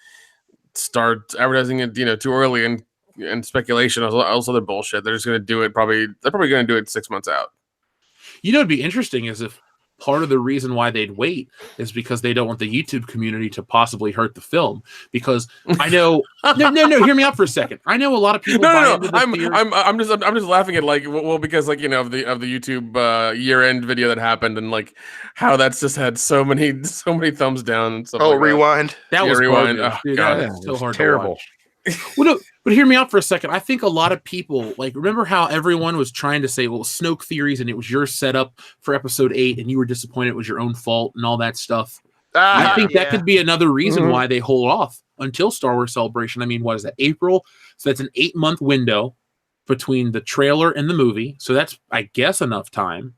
start advertising it too early and speculation. Also, their bullshit. They're just going to do it. They're probably going to do it 6 months out. It'd be interesting is if part of the reason why they'd wait is because they don't want the YouTube community to possibly hurt the film. Because I know, no, hear me out for a second. I know a lot of people. No. I'm just laughing at because of the YouTube year-end video that happened and like how that's just had so many thumbs down and stuff. Oh, like rewind. That was rewind. Oh, dude, God, that was so hard. Terrible. To watch. Well, no, but hear me out for a second. I think a lot of people remember how everyone was trying to say, well, Snoke theories, and it was your setup for episode 8, and you were disappointed it was your own fault and all that stuff. I think that could be another reason why they hold off until Star Wars Celebration. I mean, what is that? April? So that's an 8-month window between the trailer and the movie. So that's, I guess, enough time.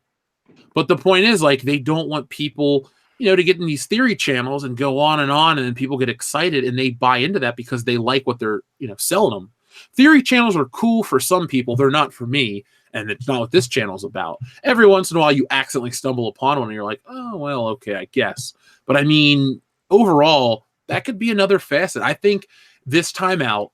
But the point is, they don't want people to get in these theory channels and go on, and then people get excited and they buy into that because they like what they're, selling them. Theory channels are cool for some people. They're not for me, and it's not what this channel's about. Every once in a while, you accidentally stumble upon one and you're like, oh, well, okay, I guess. But I mean, overall, that could be another facet. I think this time out,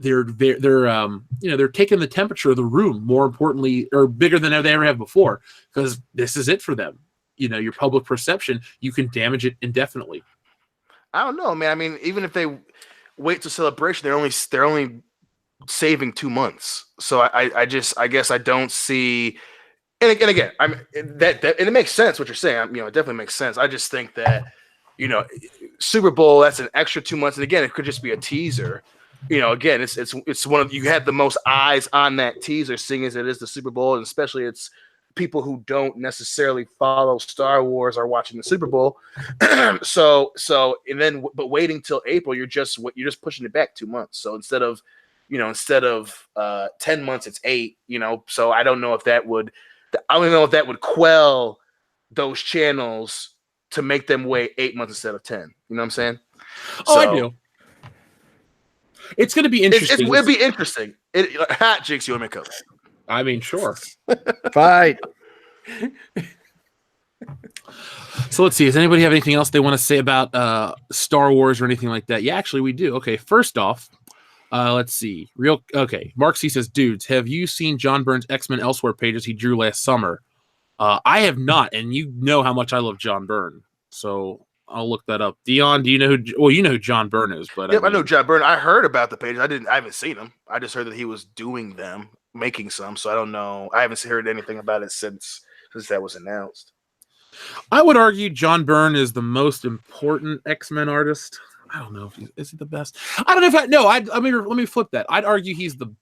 they're taking the temperature of the room more importantly, or bigger than they ever have before, because this is it for them. Your public perception, you can damage it indefinitely. I don't know, man. I mean, even if they wait to Celebration, they're only saving 2 months. So I guess I don't see. And again, I'm that and it makes sense what you're saying. It definitely makes sense. I just think that, Super Bowl, that's an extra 2 months, and again, it could just be a teaser. Again, it's one of, you had the most eyes on that teaser, seeing as it is the Super Bowl, and especially it's people who don't necessarily follow Star Wars are watching the Super Bowl. so and then but waiting till April, you're just pushing it back 2 months. So instead of 10 months, it's 8. So I don't know if that would quell those channels to make them wait 8 months instead of 10. You know what I'm saying? I do. It's going to be interesting. It'll be interesting. Hot Jinx, you want me to cover? I mean, sure. Fight. So let's see. Does anybody have anything else they want to say about Star Wars or anything like that? Yeah, actually, we do. Okay, first off, let's see. Mark C says, dudes, have you seen John Byrne's X-Men Elsewhere pages he drew last summer? I have not, and you know how much I love John Byrne, so I'll look that up. Dion, do you know who John Byrne is? But I know John Byrne. I heard about the pages. I haven't seen them. I just heard that he was doing them, making some. So I don't know. I haven't heard anything about it since that was announced. I would argue John Byrne is the most important X-Men artist. I don't know if is he the best. I don't know if let me flip that. I'd argue he's the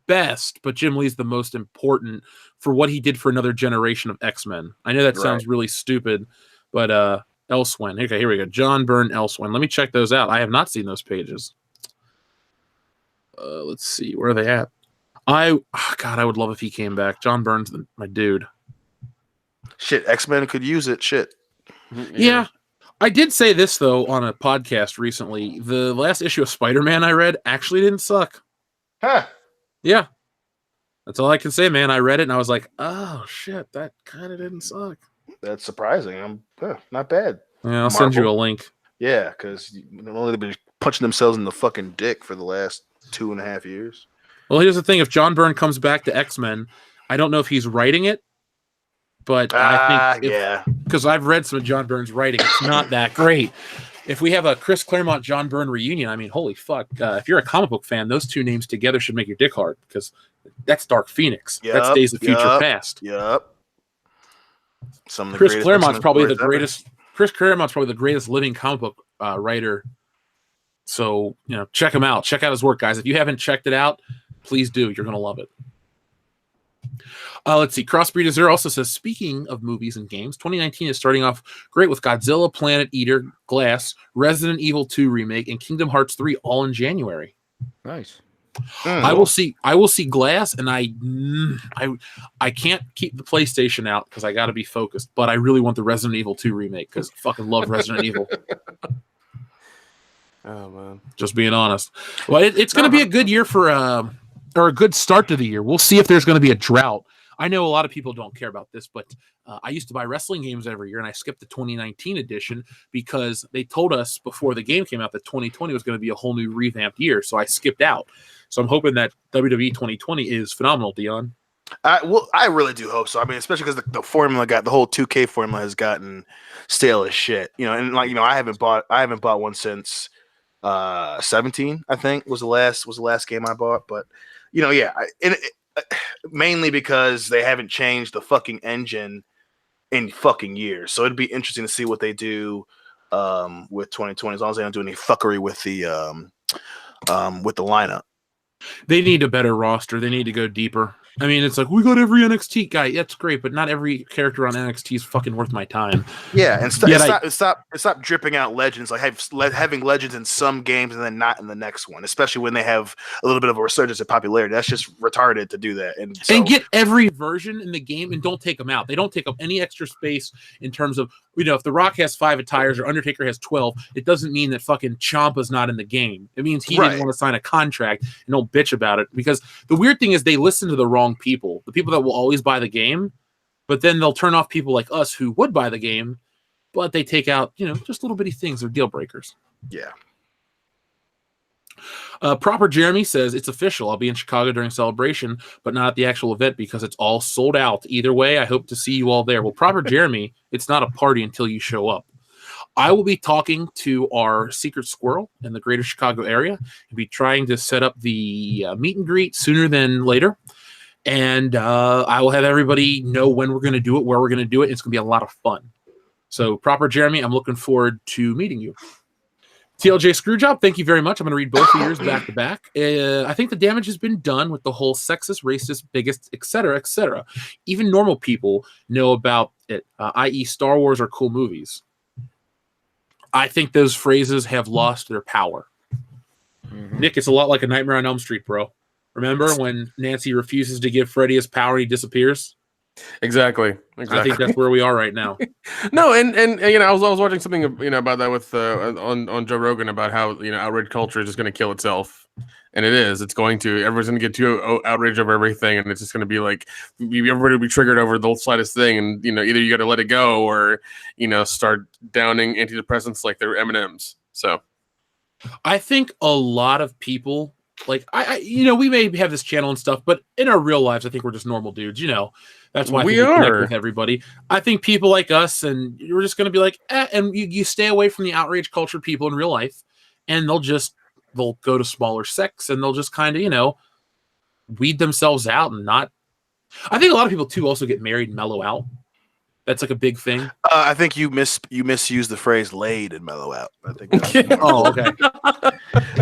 best, but Jim Lee's the most important for what he did for another generation of X-Men. I know that sounds really stupid, but Elsewhere. Okay, here we go. John Byrne, Elsewhere. Let me check those out. I have not seen those pages. Let's see. Where are they at? God, I would love if he came back. John Byrne's my dude. Shit, X-Men could use it. Shit. Yeah. I did say this, though, on a podcast recently. The last issue of Spider-Man I read actually didn't suck. Huh. Yeah. That's all I can say, man. I read it, and I was like, oh, shit, that kind of didn't suck. That's surprising. Not bad. Yeah, I'll send you a link. Yeah, because they've been punching themselves in the fucking dick for the last 2.5 years. Well, here's the thing. If John Byrne comes back to X-Men, I don't know if he's writing it, but I think because I've read some of John Byrne's writing, it's not that great. If we have a Chris Claremont, John Byrne reunion, I mean, holy fuck. If you're a comic book fan, those two names together should make your dick hard, because that's Dark Phoenix. That's Days of Future Past. Yep. Chris Claremont's probably the greatest. Chris Claremont's probably the greatest living comic book writer. So, check him out. Check out his work, guys. If you haven't checked it out, please do. You're going to love it. Let's see. Crossbreeder Zero also says, speaking of movies and games, 2019 is starting off great with Godzilla, Planet Eater, Glass, Resident Evil 2 remake, and Kingdom Hearts 3 all in January. Nice. I will see Glass, and I can't keep the PlayStation out because I got to be focused, but I really want the Resident Evil 2 remake because I fucking love Resident Evil. Oh man, just being honest. Well, it's going to be a good year for or a good start to the year. We'll see if there's going to be a drought. I know a lot of people don't care about this, but I used to buy wrestling games every year, and I skipped the 2019 edition because they told us before the game came out that 2020 was going to be a whole new revamped year, so I skipped out. So I'm hoping that WWE 2020 is phenomenal, Dion. I really do hope so. I mean, especially because the formula the whole 2K formula has gotten stale as shit. And I haven't bought one since 17. I think was the last game I bought. But mainly because they haven't changed the fucking engine in fucking years. So it'd be interesting to see what they do with 2020, as long as they don't do any fuckery with the lineup. They need a better roster. They need to go deeper. I mean, it's like, we got every NXT guy. That's great, but not every character on NXT is fucking worth my time. Yeah, and stop dripping out legends. Like having legends in some games and then not in the next one, especially when they have a little bit of a resurgence in popularity. That's just retarded to do that. And get every version in the game and don't take them out. They don't take up any extra space in terms of, if The Rock has 5 attires or Undertaker has 12, it doesn't mean that fucking Ciampa's not in the game. It means he didn't want to sign a contract, and don't bitch about it. Because the weird thing is they listen to the wrong people, the people that will always buy the game, but then they'll turn off people like us who would buy the game, but they take out, just little bitty things. They're deal breakers. Yeah. Proper Jeremy says, it's official. I'll be in Chicago during Celebration, but not at the actual event because it's all sold out. Either way, I hope to see you all there. Well, Proper Jeremy, it's not a party until you show up. I will be talking to our secret squirrel in the greater Chicago area and be trying to set up the meet and greet sooner than later. And I will have everybody know when we're going to do it, where we're going to do it. It's going to be a lot of fun. So, Proper Jeremy, I'm looking forward to meeting you. TLJ Screwjob, thank you very much. I'm going to read both of yours back to back. I think the damage has been done with the whole sexist, racist, biggest, etc., etc. Even normal people know about it, i.e. Star Wars or cool movies. I think those phrases have lost their power. Mm-hmm. Nick, it's a lot like A Nightmare on Elm Street, bro. Remember when Nancy refuses to give Freddy his power and he disappears? Exactly. I think that's where we are right now. No, and you know, I was watching something about that with on Joe Rogan about how outrage culture is just going to kill itself, and it is. It's going to. Everyone's going to get too outraged over everything, and it's just going to be like everybody will be triggered over the slightest thing, and either you got to let it go or start downing antidepressants like they're M&Ms. So, I think a lot of people. Like we may have this channel and stuff, but in our real lives, I think we're just normal dudes. That's why we connect with everybody. I think people like us, and we're just going to be like, and you stay away from the outrage culture people in real life, and they'll go to smaller sects, and they'll just kind of weed themselves out and not. I think a lot of people too also get married and mellow out. That's like a big thing. I think you misused the phrase "laid" and mellow out. I think. Oh, okay.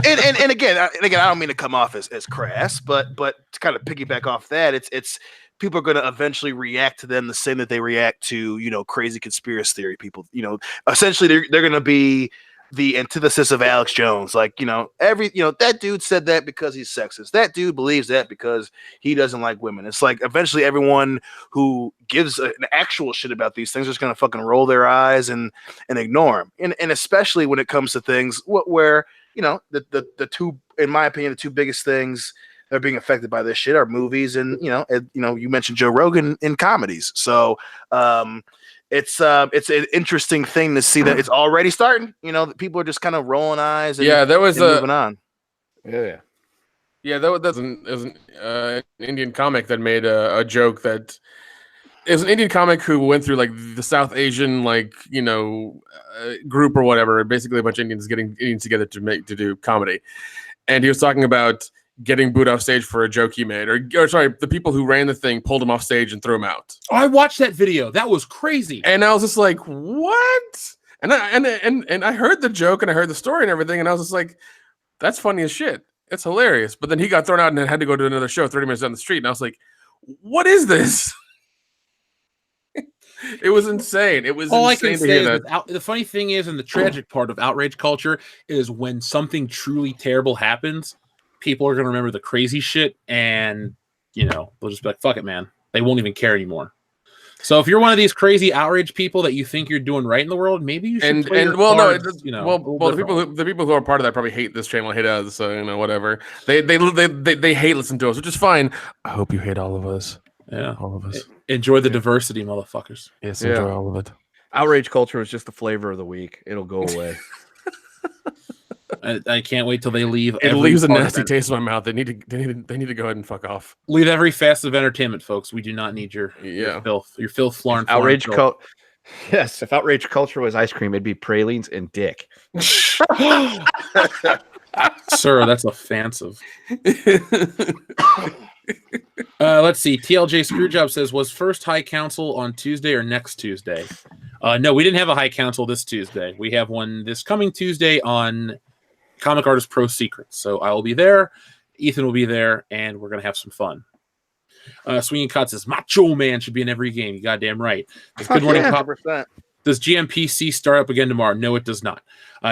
and again, I don't mean to come off as crass, but to kind of piggyback off that, it's people are going to eventually react to them the same that they react to crazy conspiracy theory people. Essentially they're going to be the antithesis of Alex Jones. Like, that dude said that because he's sexist. That dude believes that because he doesn't like women. It's like eventually everyone who gives an actual shit about these things is just going to fucking roll their eyes and ignore them. And especially when it comes to things where, the two, in my opinion, the two biggest things that are being affected by this shit are movies and, you mentioned Joe Rogan in comedies. So, it's an interesting thing to see that it's already starting. People are just kind of rolling eyes. And, there was moving on. Yeah. That's an Indian comic that made a joke that is an Indian comic who went through like the South Asian group or whatever. Basically, a bunch of Indians getting together to do comedy, and he was talking about getting booed off stage for a joke he made, or sorry, the people who ran the thing pulled him off stage and threw him out. Oh, I watched that video. That was crazy. And I was just like, what? And I heard the joke and I heard the story and everything, and I was just like, that's funny as shit. It's hilarious. But then he got thrown out and then had to go to another show 30 minutes down the street, and I was like, what is this? It was insane. It was all insane I can say is the funny thing is, and the tragic part of outrage culture is when something truly terrible happens, people are going to remember the crazy shit, and they'll just be like, fuck it, man. They won't even care anymore. So if you're one of these crazy outrage people that you think you're doing right in the world, maybe you should the people who are part of that probably hate this channel, hate us, so whatever. They hate listening to us, which is fine. I hope you hate all of us. Yeah, all of us. Enjoy the diversity, motherfuckers. Yes, enjoy all of it. Outrage culture is just the flavor of the week. It'll go away. I can't wait till they leave. It leaves a nasty taste in my mouth. They need to go ahead and fuck off. Leave every facet of entertainment, folks. We do not need your filth. Your filth, Florence. Outrage culture. Yes, if outrage culture was ice cream, it'd be pralines and dick. Sir, that's offensive. Let's see. TLJ Screwjob says, was first High Council on Tuesday or next Tuesday? No, we didn't have a High Council this Tuesday. We have one this coming Tuesday on Comic Artist Pro Secrets. So I will be there. Ethan will be there, and we're going to have some fun. Swinging Cut says, Macho Man should be in every game. You goddamn right. Good morning, Pop. Does GMPC start up again tomorrow? No, it does not.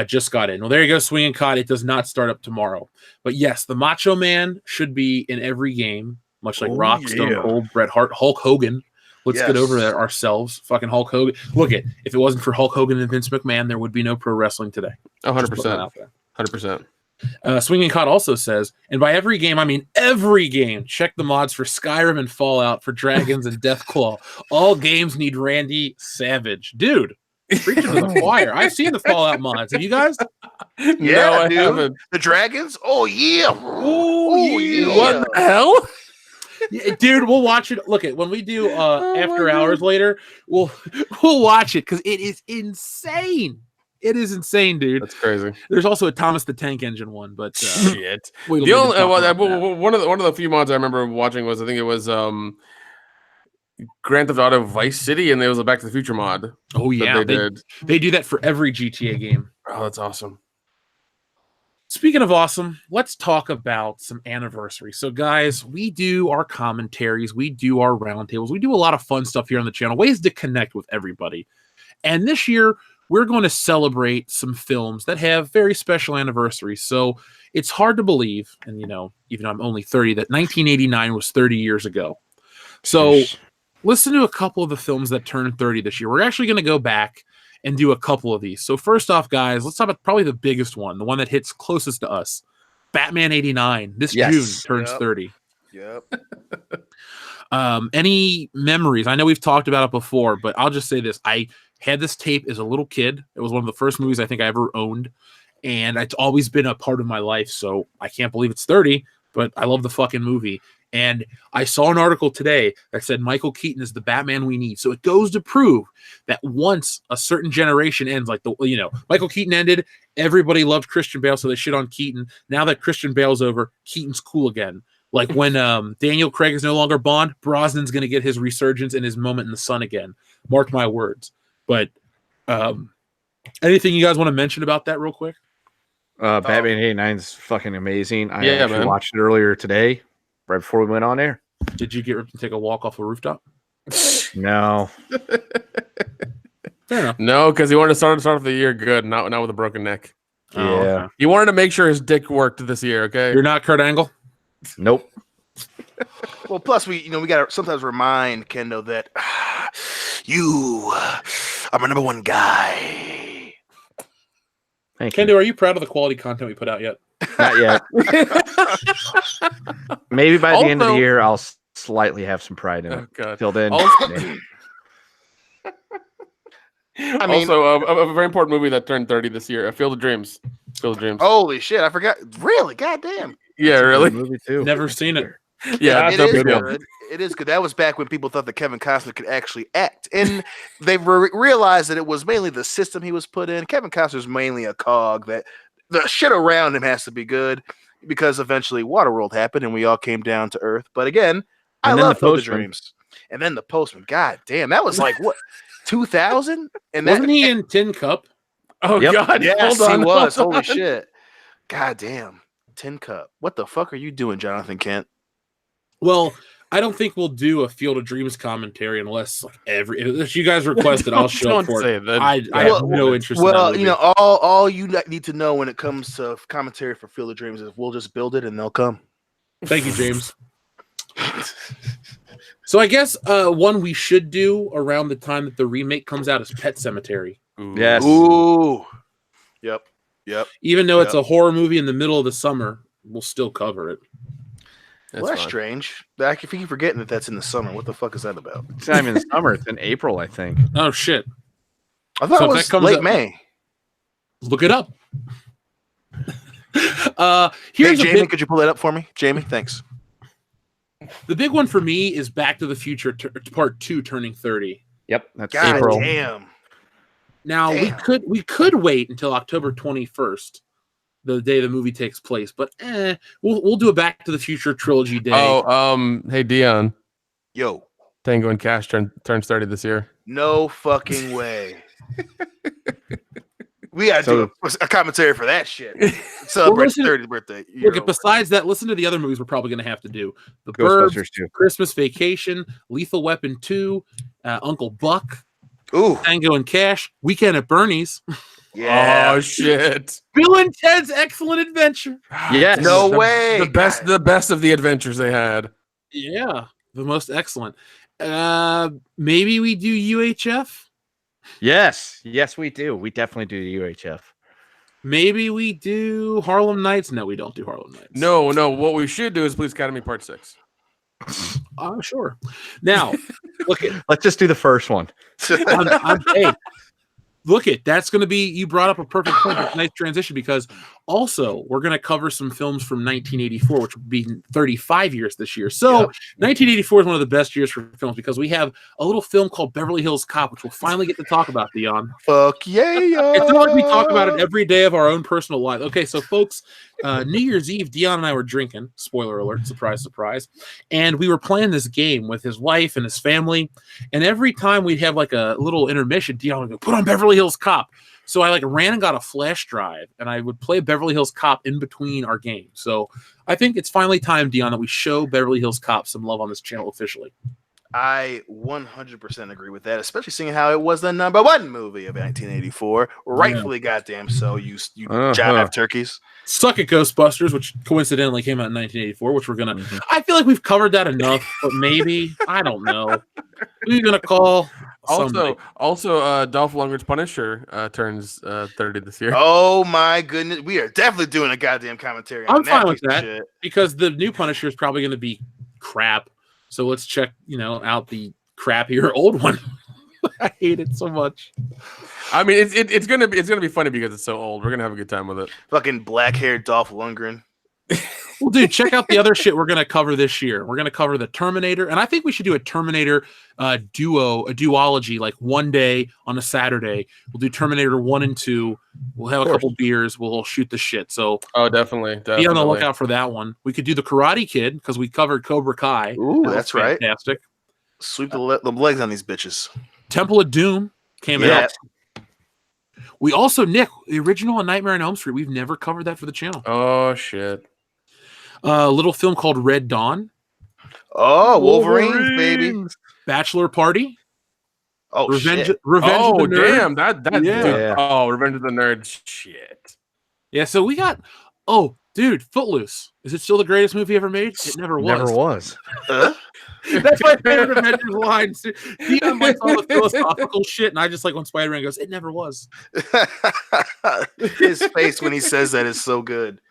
Just got in. Well, there you go, Swinging Cod. It does not start up tomorrow. But yes, the Macho Man should be in every game, much like Rock, Stone Cold, Bret Hart, Hulk Hogan. Let's get over there ourselves. Fucking Hulk Hogan. Look, if it wasn't for Hulk Hogan and Vince McMahon, there would be no pro wrestling today. 100%. 100%. Swinging Cod also says, and by every game, I mean every game, check the mods for Skyrim and Fallout, for Dragons and Deathclaw. All games need Randy Savage. Dude, preaching to the choir. I've seen the Fallout mods. Have you guys? Yeah, no, I dude. haven't. The Dragons? Oh, yeah. Oh, yeah. What the hell? Yeah, dude, we'll watch it. Look, when we do after hours later, we'll watch it because it is insane. It is insane, dude. That's crazy. There's also a Thomas the Tank Engine one, but Shit. we don't The need to only talk about that. one of the few mods I remember watching was I think it was Grand Theft Auto Vice City, and there was a Back to the Future mod. Oh yeah, they did. They do that for every GTA game. Oh, that's awesome. Speaking of awesome, let's talk about some anniversaries. So, guys, we do our commentaries, we do our roundtables, we do a lot of fun stuff here on the channel, ways to connect with everybody. And this year, we're going to celebrate some films that have very special anniversaries. So it's hard to believe, and even though I'm only 30, that 1989 was 30 years ago. So listen to a couple of the films that turned 30 this year. We're actually going to go back and do a couple of these. So first off, guys, let's talk about probably the biggest one, the one that hits closest to us. Batman 89 this June turns 30. Yep. Any memories? I know we've talked about it before, but I'll just say this. I had this tape as a little kid. It was one of the first movies I think I ever owned, and it's always been a part of my life, so I can't believe it's 30, but I love the fucking movie. And I saw an article today that said Michael Keaton is the Batman we need. So it goes to prove that once a certain generation ends, like Michael Keaton ended, everybody loved Christian Bale, so they shit on Keaton. Now that Christian Bale's over, Keaton's cool again. Like when Daniel Craig is no longer Bond, Brosnan's going to get his resurgence and his moment in the sun again. Mark my words. But anything you guys want to mention about that real quick? Batman 89 is fucking amazing. I actually watched it earlier today, right before we went on air. Did you get ripped and take a walk off a rooftop? No. Fair enough. No, because he wanted to start off the year good, not with a broken neck. Yeah. Oh, okay. He wanted to make sure his dick worked this year, okay? You're not Kurt Angle? Nope. Well, plus we got to sometimes remind Kendo that you are my number one guy. Thank Kendo, you. are you proud of the quality content we put out yet? Not yet. Maybe by the end of the year, I'll slightly have some pride in it. Oh, God. Till then, I mean, also, a very important movie that turned 30 this year, Field of Dreams. Field of Dreams. Holy shit, I forgot. Really? Goddamn. Yeah, really? movie too. Never seen it. Yeah, it no is big deal. good. It is good. That was back when people thought that Kevin Costner could actually act, and they realized that it was mainly the system he was put in. Kevin Costner's mainly a cog. That the shit around him has to be good because eventually Waterworld happened and we all came down to earth. But again, I love Field of Dreams. And then the Postman. God damn, that was like what 2000? And Wasn't he in Tin Cup? Oh, Yep. God. Yes, hold on, he was. hold Holy on. shit. God damn. Tin Cup. What the fuck are you doing, Jonathan Kent? Well, I don't think we'll do a Field of Dreams commentary unless if you guys request it, I'll show up for it. I have no interest in that Well, movie. all you need to know when it comes to commentary for Field of Dreams is we'll just build it and they'll come. Thank you, James. So I guess one we should do around the time that the remake comes out is Pet Sematary. Yes. Ooh. Yep. Even though it's a horror movie in the middle of the summer, we'll still cover it. That's strange. I keep forgetting that that's in the summer. What the fuck is that about? It's not even in summer. It's in April, I think. Oh shit! I thought So it if was that comes late up- May. Look it up. Hey, Here's Jamie, could you pull that up for me? Jamie, thanks. the big one for me is Back to the Future Part 2 turning 30. Yep. That's God April. damn. Now we could wait until October 21st, the day the movie takes place, but we'll do a Back to the Future trilogy day. Oh, hey, Dion. Yo. Tango and Cash turns 30 this year. No fucking way. We gotta do a commentary for that shit. Celebrate listen- 30th birthday. Look, besides that, listen to the other movies we're probably going to have to do: The Ghostbusters Burbs, 2. Christmas Vacation, Lethal Weapon 2, Uncle Buck, Ooh. Tango and Cash, Weekend at Bernie's, Yeah. Oh, shit. Bill and Ted's Excellent Adventure. Yes. No The- way. The best of the adventures they had. Yeah, the most excellent. Maybe we do UHF. Yes. Yes, we do. We definitely do the UHF. Maybe we do Harlem Nights. No, we don't do Harlem Nights. No. What we should do is Police Academy Part 6. Sure. Now, look at Let's just do the first one. hey, that's going to be, you brought up a perfect point. It's a nice transition because also we're going to cover some films from 1984, which would be 35 years this year. So 1984 is one of the best years for films because we have a little film called Beverly Hills Cop, which we'll finally get to talk about, Dion. Fuck yeah. It's not like we talk about it every day of our own personal life. Okay, so folks, New Year's Eve, Dion and I were drinking. Spoiler alert, surprise, surprise. And we were playing this game with his wife and his family. And every time we'd have like a little intermission, Dion would go, put on Beverly Hills Cop. So I like ran and got a flash drive and I would play Beverly Hills Cop in between our games. So I think it's finally time, Dion, that we show Beverly Hills Cop some love on this channel officially. I 100% agree with that, especially seeing how it was the #1 movie of 1984. Rightfully goddamn so, you jive turkeys. Suck it, Ghostbusters, which coincidentally came out in 1984, which we're going to... I feel like we've covered that enough, but maybe, I don't know. We're going to call... Also, Dolph Lundgren's Punisher turns 30 this year. Oh my goodness, we are definitely doing a goddamn commentary on I'm fine with that, shit. because the new Punisher is probably going to be crap. So let's check, out the crappier old one. I hate it so much. I mean, it's gonna be funny because it's so old. We're gonna have a good time with it. Fucking black-haired Dolph Lundgren. Well, dude, check out the other shit we're gonna cover this year. We're gonna cover the Terminator, and I think we should do a Terminator duology, like one day on a Saturday. We'll do Terminator 1 and 2. We'll have a couple beers. We'll shoot the shit. So, definitely. Be on the lookout for that one. We could do the Karate Kid because we covered Cobra Kai. Ooh, that's right. Fantastic. Sweep the legs on these bitches. Temple of Doom came out. We also, Nick, the original Nightmare on Elm Street. We've never covered that for the channel. Oh shit! A little film called Red Dawn. Oh, Wolverines, baby. Bachelor Party. Oh, Revenge shit. of the Nerd. Damn, that dude. Oh, Revenge of the Nerds. Shit. Yeah, so we got. Oh, dude, Footloose. Is it still the greatest movie ever made? It never was. Never was. That's my favorite Avengers line. Dion likes all the philosophical shit, and I just like when Spider-Man goes, "It never was." His face when he says that is so good.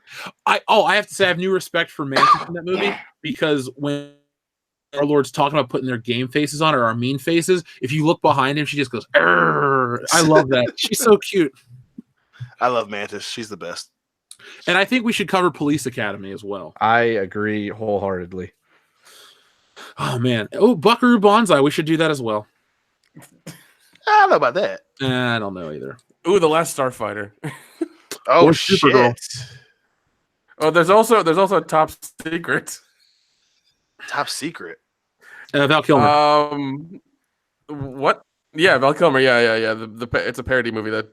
I have to say I have new respect for Mantis in that movie because when our Lord's talking about putting their game faces on or our mean faces, if you look behind him, she just goes, "Arr." I love that. She's so cute. I love Mantis. She's the best. And I think we should cover Police Academy as well. I agree wholeheartedly. Oh man! Oh, Buckaroo Banzai. We should do that as well. I don't know about that. I don't know either. Ooh, The Last Starfighter. Oh shit! Oh, there's also Top Secret. Top Secret. Val Kilmer. What? Yeah, Val Kilmer. Yeah. It's a parody movie that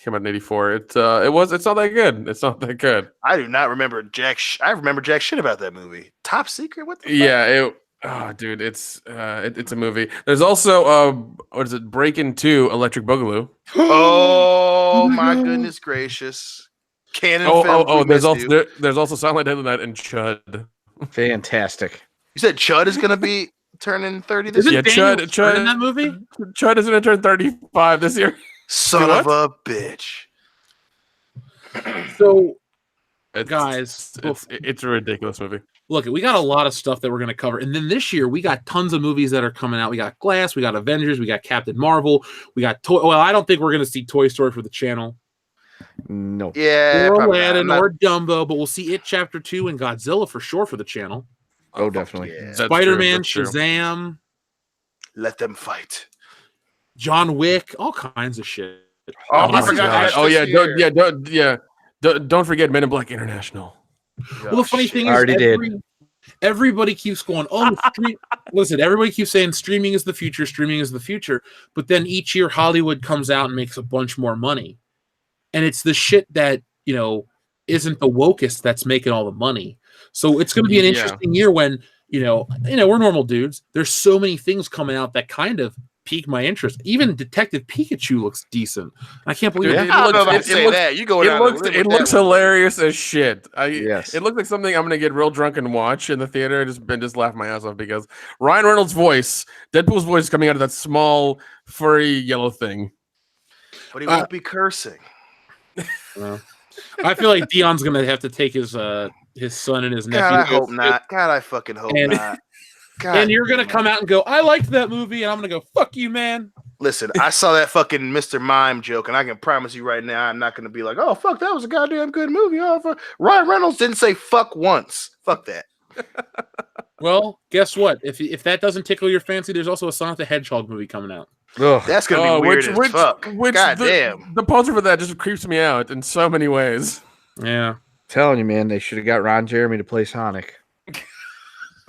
came out in '84. It's not that good. It's not that good. I do not remember I remember jack shit about that movie. Top Secret. What the fuck? Yeah. Dude, it's a movie. There's also what is it? Breakin' 2, Electric Boogaloo. Oh my goodness gracious! Canon film. There's also Silent Deadly Night and Chud. Fantastic. You said Chud is gonna be turning 30 this year. Yeah, Chud in that movie. Chud is gonna turn 35 this year. Son of a bitch. So, guys, it's a ridiculous movie. Look, we got a lot of stuff that we're going to cover. And then this year, we got tons of movies that are coming out. We got Glass, we got Avengers, we got Captain Marvel, we got I don't think we're going to see Toy Story for the channel. No. Yeah. Or Aladdin or Dumbo, but we'll see It Chapter 2 and Godzilla for sure for the channel. Oh, definitely. Yeah. Spider-Man, Shazam. Let them fight. John Wick, all kinds of shit. Oh, I forgot. Don't forget Men in Black International. Well, the funny thing is, everybody keeps going, listen, everybody keeps saying streaming is the future, but then each year Hollywood comes out and makes a bunch more money. And it's the shit that, isn't the wokest that's making all the money. So it's going to be an interesting year when, we're normal dudes. There's so many things coming out that kind of pique my interest. Even Detective Pikachu looks decent. I can't believe it looks hilarious as shit. Yes. It looks like something I'm gonna get real drunk and watch in the theater and just laugh my ass off because Ryan Reynolds' voice, Deadpool's voice, is coming out of that small furry yellow thing. But he won't be cursing. I feel like Dion's gonna have to take his son and his nephew. God, I hope not. God, I fucking hope not. God, and you're gonna come out and go, I liked that movie, and I'm gonna go, fuck you, man. Listen, I saw that fucking Mr. Mime joke, and I can promise you right now, I'm not going to be like, oh, fuck, that was a goddamn good movie. Oh, Ryan Reynolds didn't say fuck once. Fuck that. Well, guess what? If that doesn't tickle your fancy, there's also a Sonic the Hedgehog movie coming out. Ugh. That's going to be weird as fuck. Goddamn. The poster for that just creeps me out in so many ways. Yeah. Telling you, man, they should have got Ron Jeremy to play Sonic.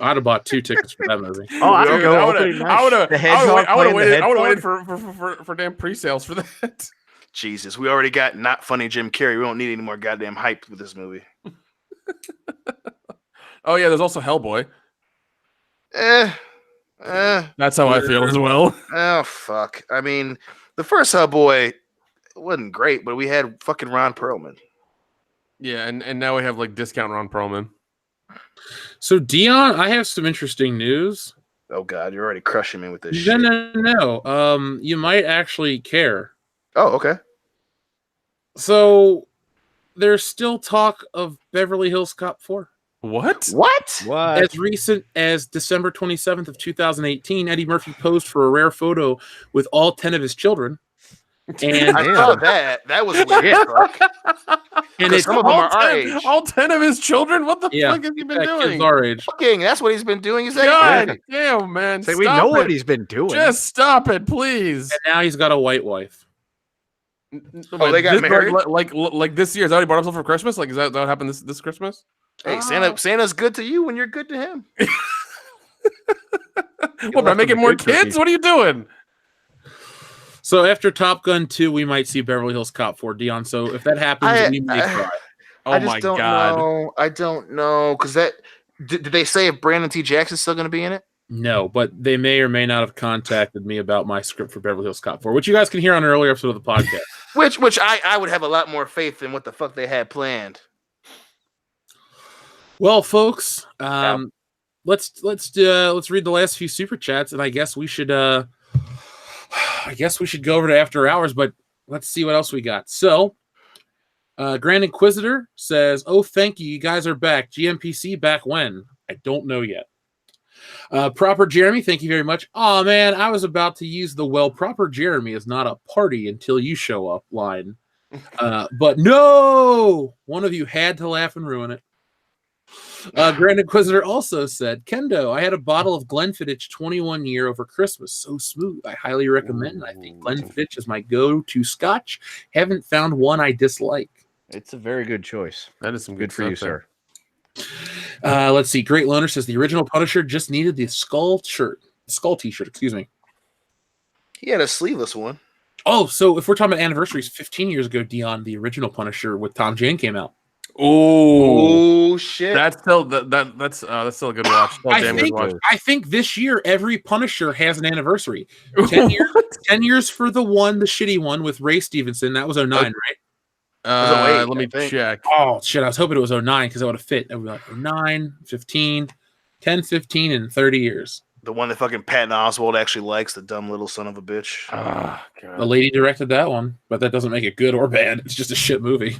I'd have bought 2 tickets for that movie. Oh, I Dude, would I go. would have waited for damn pre-sales for that. Jesus, we already got not funny Jim Carrey. We don't need any more goddamn hype with this movie. Oh yeah, there's also Hellboy. That's how I feel as well. Oh fuck. I mean, the first Hellboy wasn't great, but we had fucking Ron Perlman. Yeah, and now we have like discount Ron Perlman. So Dion, I have some interesting news. Oh god, you're already crushing me with this shit. No. You might actually care. Oh, okay. So there's still talk of Beverly Hills Cop 4. What? As recent as December 27th of 2018, Eddie Murphy posed for a rare photo with all 10 of his children. And I saw that. That was weird. And it's some of them are our age. All 10 of his children? What the fuck has he been doing? Kid's our age. Fucking, that's what he's been doing. Is that God damn, man. Say, we know what he's been doing. Just stop it, please. And now he's got a white wife. Oh, they got married? Like this year. Is that what he bought himself for Christmas? Like, is that what happened this Christmas? Hey, Santa's good to you when you're good to him. What, by making more kids? What are you doing? So after Top Gun 2, we might see Beverly Hills Cop 4, Dion. So if that happens, we may cry. Oh my god! I don't know because that did they say if Brandon T. Jackson's still going to be in it? No, but they may or may not have contacted me about my script for Beverly Hills Cop 4, which you guys can hear on an earlier episode of the podcast. which I would have a lot more faith in what the fuck they had planned. Well, folks, let's read the last few super chats, and I guess we should go over to After Hours, but let's see what else we got. So, Grand Inquisitor says, "Oh, thank you, you guys are back. GMPC back when? I don't know yet." Proper Jeremy, thank you very much. Oh man, I was about to use the Proper Jeremy is not a party until you show up line, but no, one of you had to laugh and ruin it. Grand Inquisitor also said, Kendo, I had a bottle of Glenfiddich 21 year over Christmas. So smooth. I highly recommend. I think Glenfiddich is my go-to scotch. Haven't found one I dislike. It's a very good choice. That is some good for you, sir. Let's see. Great Loner says the original Punisher just needed the skull t-shirt, excuse me. He had a sleeveless one. Oh, so if we're talking about anniversaries, 15 years ago, Dion, the original Punisher with Tom Jane came out. Oh shit! That's still that's still a good watch. I think this year every Punisher has an anniversary. 10 years, 10 years for the shitty one with Ray Stevenson. That was 09, right? Let me check. Oh shit! I was hoping it was 09 because that would have fit. It would be like 09, 15, 10, 15, and 30 years. The one that fucking Patton Oswalt actually likes, the dumb little son of a bitch. Oh, God. The lady directed that one, but that doesn't make it good or bad. It's just a shit movie.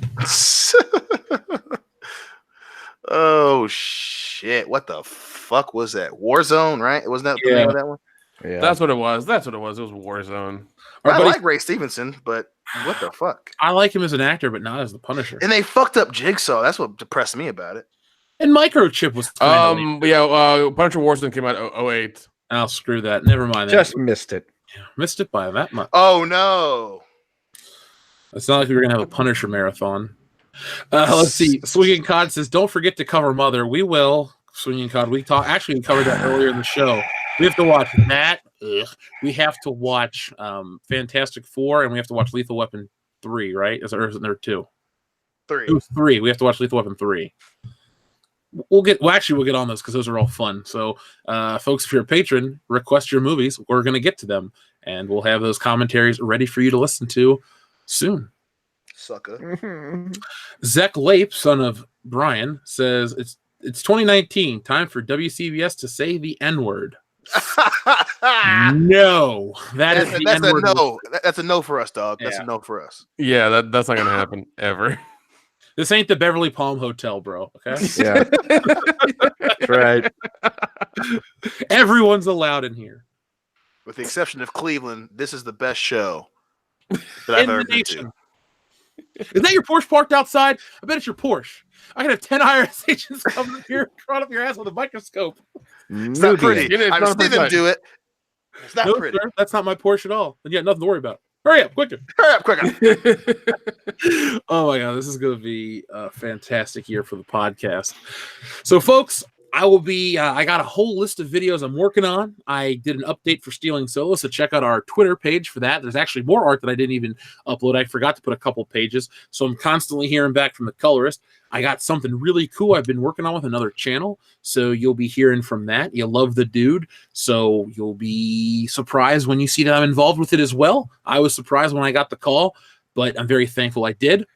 Oh shit! What the fuck was that? Warzone, right? Wasn't that the name of that one? Yeah, that's what it was. It was Warzone. I like Ray Stevenson, but what the fuck? I like him as an actor, but not as the Punisher. And they fucked up Jigsaw. That's what depressed me about it. And Microchip was Punisher Warzone came out 08. Oh, screw that. Never mind. Just missed it. Yeah, missed it by that much. Oh no! It's not like we were gonna have a Punisher marathon. Let's see. Swinging Cod says, "Don't forget to cover Mother." We will. Swinging Cod. We covered that earlier in the show. We have to watch that. We have to watch Fantastic Four, and we have to watch Lethal Weapon 3. Right? Isn't there 2? 3. It was 3. We have to watch Lethal Weapon 3. We'll get on those because those are all fun. So, folks, if you're a patron, request your movies. We're gonna get to them, and we'll have those commentaries ready for you to listen to soon. Sucker. Zach Lape, son of Brian, says it's 2019. Time for WCBS to say the N-word. No, that's a no. That's a no for us, dog. That's a no for us. Yeah, that's not gonna happen ever. This ain't the Beverly Palm Hotel, bro. Okay. Yeah. That's right. Everyone's allowed in here. With the exception of Cleveland, this is the best show that I've ever been to. Is that your Porsche parked outside? I bet it's your Porsche. I could have 10 IRS agents coming up here, crawling up your ass with a microscope. It's not pretty. I've seen them do it. It's not pretty. Sir, that's not my Porsche at all. And yet, nothing to worry about. Hurry up, quicker. Hurry up, quicker. Oh my God, this is going to be a fantastic year for the podcast. So, folks, I will be, I got a whole list of videos I'm working on. I did an update for Stealing Solo, so check out our Twitter page for that. There's actually more art that I didn't even upload. I forgot to put a couple pages, so I'm constantly hearing back from the colorist. I got something really cool I've been working on with another channel, so you'll be hearing from that. You love the dude, so you'll be surprised when you see that I'm involved with it as well. I was surprised when I got the call, but I'm very thankful I did.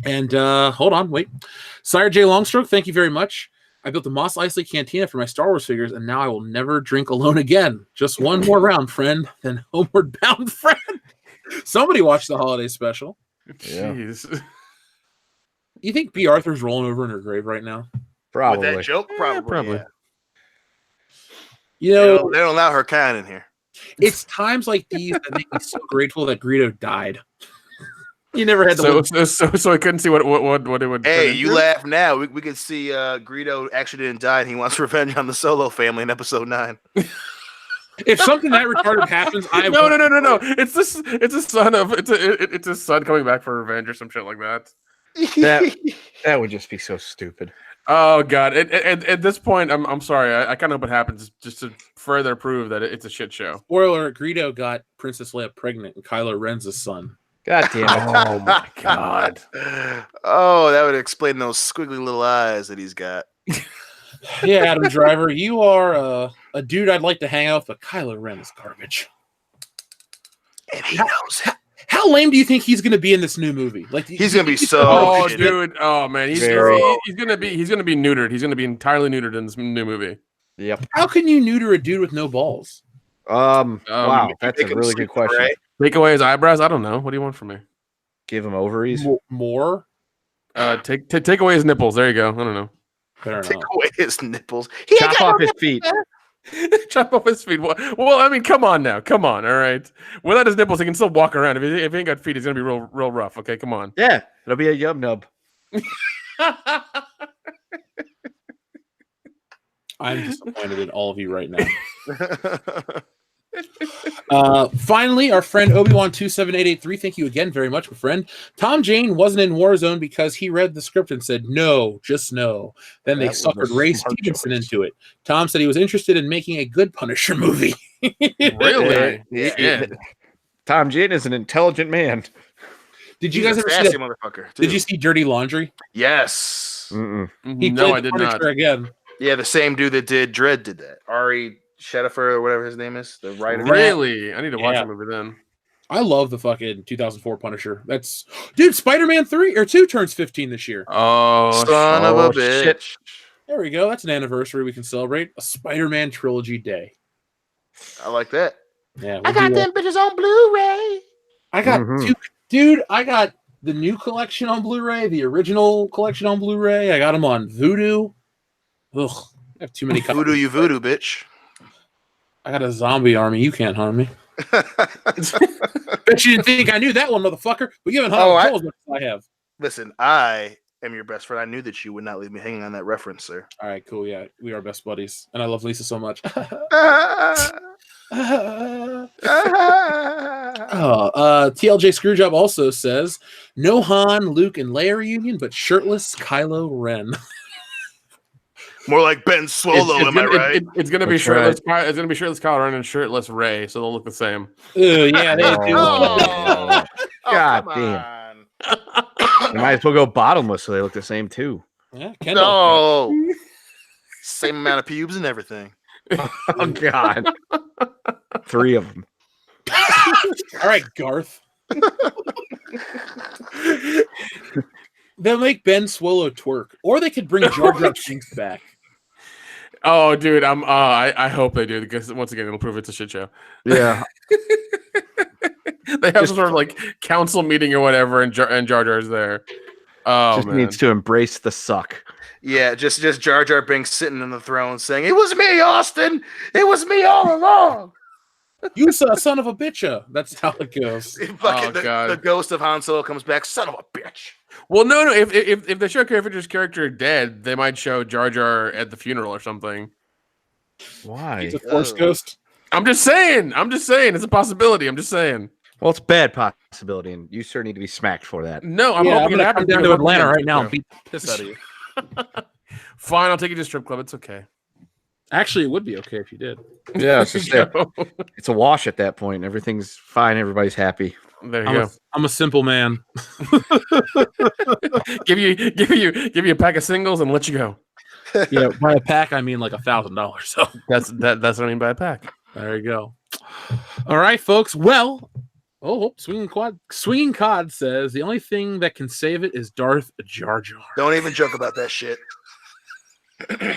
And hold on, wait. Sire J. Longstroke, thank you very much. I built a Mos Eisley Cantina for my Star Wars figures, and now I will never drink alone again. Just one more round, friend, then homeward bound, friend. Somebody watched the holiday special. Jeez. You think B. Arthur's rolling over in her grave right now? Probably. With that joke? Probably. Yeah. You know, they don't allow her kind in here. It's times like these that make me so grateful that Greedo died. You never had to. So I couldn't see what it would. Hey, you laugh now. We could see Greedo actually didn't die, and he wants revenge on the Solo family in episode 9. If something that retarded happens, No. It's a son coming back for revenge or some shit like that. That would just be so stupid. Oh God! At this point, I'm sorry. I kind of hope it happens just to further prove that it's a shit show. Spoiler: Greedo got Princess Leia pregnant, and Kylo Ren's his son. God damn it! Oh my God! Oh, that would explain those squiggly little eyes that he's got. Yeah, Adam Driver, you are a dude I'd like to hang out with, but Kylo Ren is garbage. And he knows it. How lame do you think he's going to be in this new movie? Like he's going to be so. Oh, dude! Oh man, he's going to be neutered. He's going to be entirely neutered in this new movie. Yep. How can you neuter a dude with no balls? Wow, that's a really good question. Right? Take away his eyebrows? I don't know. What do you want from me? Give him ovaries. More? Take away his nipples. There you go. I don't know. Take away his nipples. Chop off his feet. Chop off his feet. Well, I mean, come on now. Come on. All right. Without his nipples, he can still walk around. If he ain't got feet, he's gonna be real rough. Okay, come on. Yeah, it'll be a yub nub. I'm disappointed in all of you right now. Finally, our friend Obi-Wan27883, thank you again very much, my friend. Tom Jane wasn't in Warzone because he read the script and said, no, just no. Then they suckered Ray Stevenson into it. Tom said he was interested in making a good Punisher movie. Really? Yeah. Tom Jane is an intelligent man. Did you guys ever see that? Motherfucker, did you see Dirty Laundry? Yes. No, I did not. Again. Yeah, the same dude that did Dredd did that. Ari Shedifer or whatever his name is, the writer. Really? I need to watch the movie then. I love the fucking 2004 Punisher. That's dude. Spider-Man 3 or 2 turns 15 this year. Oh, son of a bitch! Shit. There we go. That's an anniversary we can celebrate. A Spider-Man trilogy day. I like that. Yeah, I got them bitches on Blu-ray. I got two, dude. I got the new collection on Blu-ray, the original collection on Blu-ray. I got them on Vudu. Ugh, I have too many. Voodoo, you voodoo, bitch. I got a zombie army. You can't harm me. Bet you didn't think I knew that one, motherfucker. But you haven't hung as much as I have. Listen, I am your best friend. I knew that you would not leave me hanging on that reference, sir. All right, cool. Yeah, we are best buddies, and I love Lisa so much. TLJ Screwjob also says no Han, Luke, and Leia reunion, but shirtless Kylo Ren. More like Ben Solo, am I right? It's gonna be shirtless. Right. It's gonna be shirtless Kylo Ren and shirtless Rey, so they'll look the same. Yeah, they do. God damn! You might as well go bottomless, so they look the same too. Yeah, no, same amount of pubes and everything. Oh God, 3 of them. All right, Garth. They'll make Ben Swallow twerk, or they could bring Jar Jar Binks back. Oh, dude, I hope they do, because once again it'll prove it's a shit show. Yeah. They have some sort of like council meeting or whatever, and Jar Jar's there. Oh, just man. Needs to embrace the suck. Yeah, just Jar Jar Binks sitting on the throne saying, "It was me, Austin. It was me all along." You son of a bitch. That's how it goes. Fucking God. the ghost of Han Solo comes back. Son of a bitch. Well, no. If they show Carrie Fisher's character dead, they might show Jar Jar at the funeral or something. Why? He's a force ghost. I'm just saying. It's a possibility. I'm just saying. Well, it's a bad possibility, and you sure need to be smacked for that. No, I'm I'm hoping it gonna come happens. down to because Atlanta once right now again, and beat the piss out of you. Fine, I'll take you to a strip club. It's okay. Actually, it would be okay if you did. Yeah, it's just There it's a wash at that point. Everything's fine. Everybody's happy. you I'm go. I'm a simple man. Give you a pack of singles and let you go. Yeah, by a pack I mean like $1,000. So That's what I mean by a pack. there you go. All right, folks. Well, Swinging Cod says the only thing that can save it is Darth Jar Jar. Don't even joke about that shit.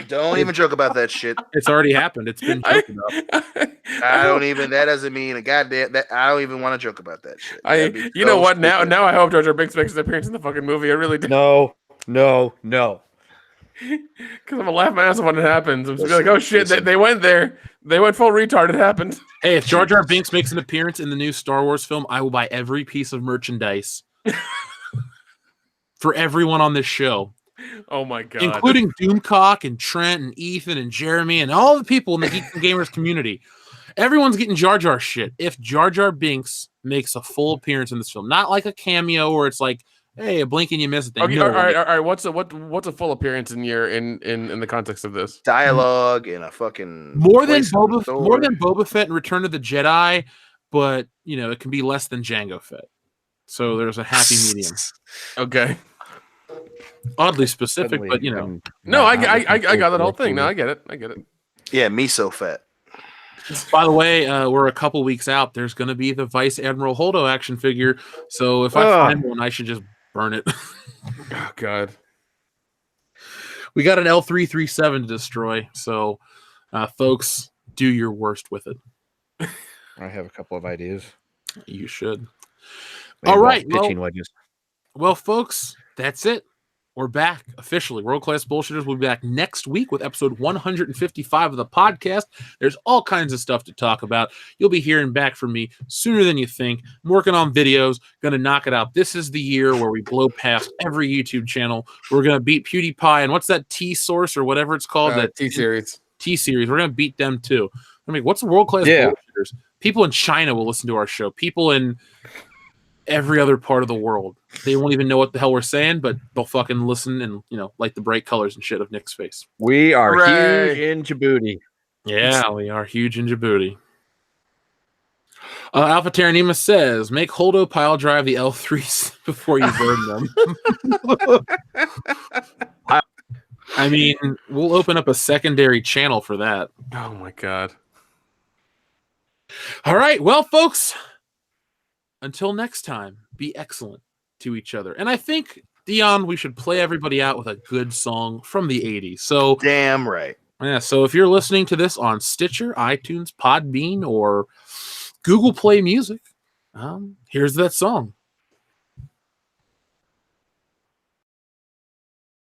Don't even joke about that shit. It's already happened. It's been joked about. I don't even. That doesn't mean a goddamn. That I don't even want to joke about that shit. You know what? Now I hope Jar Jar Binks makes his appearance in the fucking movie. I really do. No. Because I'm gonna laugh my ass off when it happens. I'm just Listen, like, oh shit, listen. they went there. They went full retard. It happened. Hey, if Jar Jar Binks makes an appearance in the new Star Wars film, I will buy every piece of merchandise for everyone on this show, Oh my god. including Doomcock and Trent and Ethan and Jeremy and all the people in the Geeks and Gamers community. Everyone's getting Jar Jar shit. If Jar Jar Binks makes a full appearance in this film, not like a cameo where it's like, hey, a blink and you miss it. Okay, all right. What's a full appearance in the context of this? Dialogue and a fucking More than place on the Boba Fett and Return of the Jedi, but it can be less than Jango Fett. So there's a happy medium. Okay. Oddly specific, but No, I got that whole thing. No, I get it. Yeah, miso fat. By the way, we're a couple weeks out. There's going to be the Vice Admiral Holdo action figure. So if I find one, I should just burn it. Oh god. We got an L337 to destroy. So, folks, do your worst with it. I have a couple of ideas. You should. They All involve right. pitching wedges. Well, folks, that's it. We're back officially. World Class Bullshitters will be back next week with episode 155 of the podcast. There's all kinds of stuff to talk about. You'll be hearing back from me sooner than you think. I'm working on videos, going to knock it out. This is the year where we blow past every YouTube channel. We're going to beat PewDiePie and what's that T-Source or whatever it's called? That T-Series. T-Series. We're going to beat them too. I mean, what's World Class Bullshitters? People in China will listen to our show. People in every other part of the world. They won't even know what the hell we're saying, but they'll fucking listen and, like the bright colors and shit of Nick's face. We are Hooray. huge in Djibouti. Yeah, we are huge in Djibouti. Alpha Terranima says, make Holdo pile drive the L3s before you burn them. I mean, we'll open up a secondary channel for that. Oh my god. All right, well, folks, until next time, be excellent to each other. And I think, Dion, we should play everybody out with a good song from the 80s. So, Damn right. yeah, so if you're listening to this on Stitcher, iTunes, Podbean, or Google Play Music, here's that song.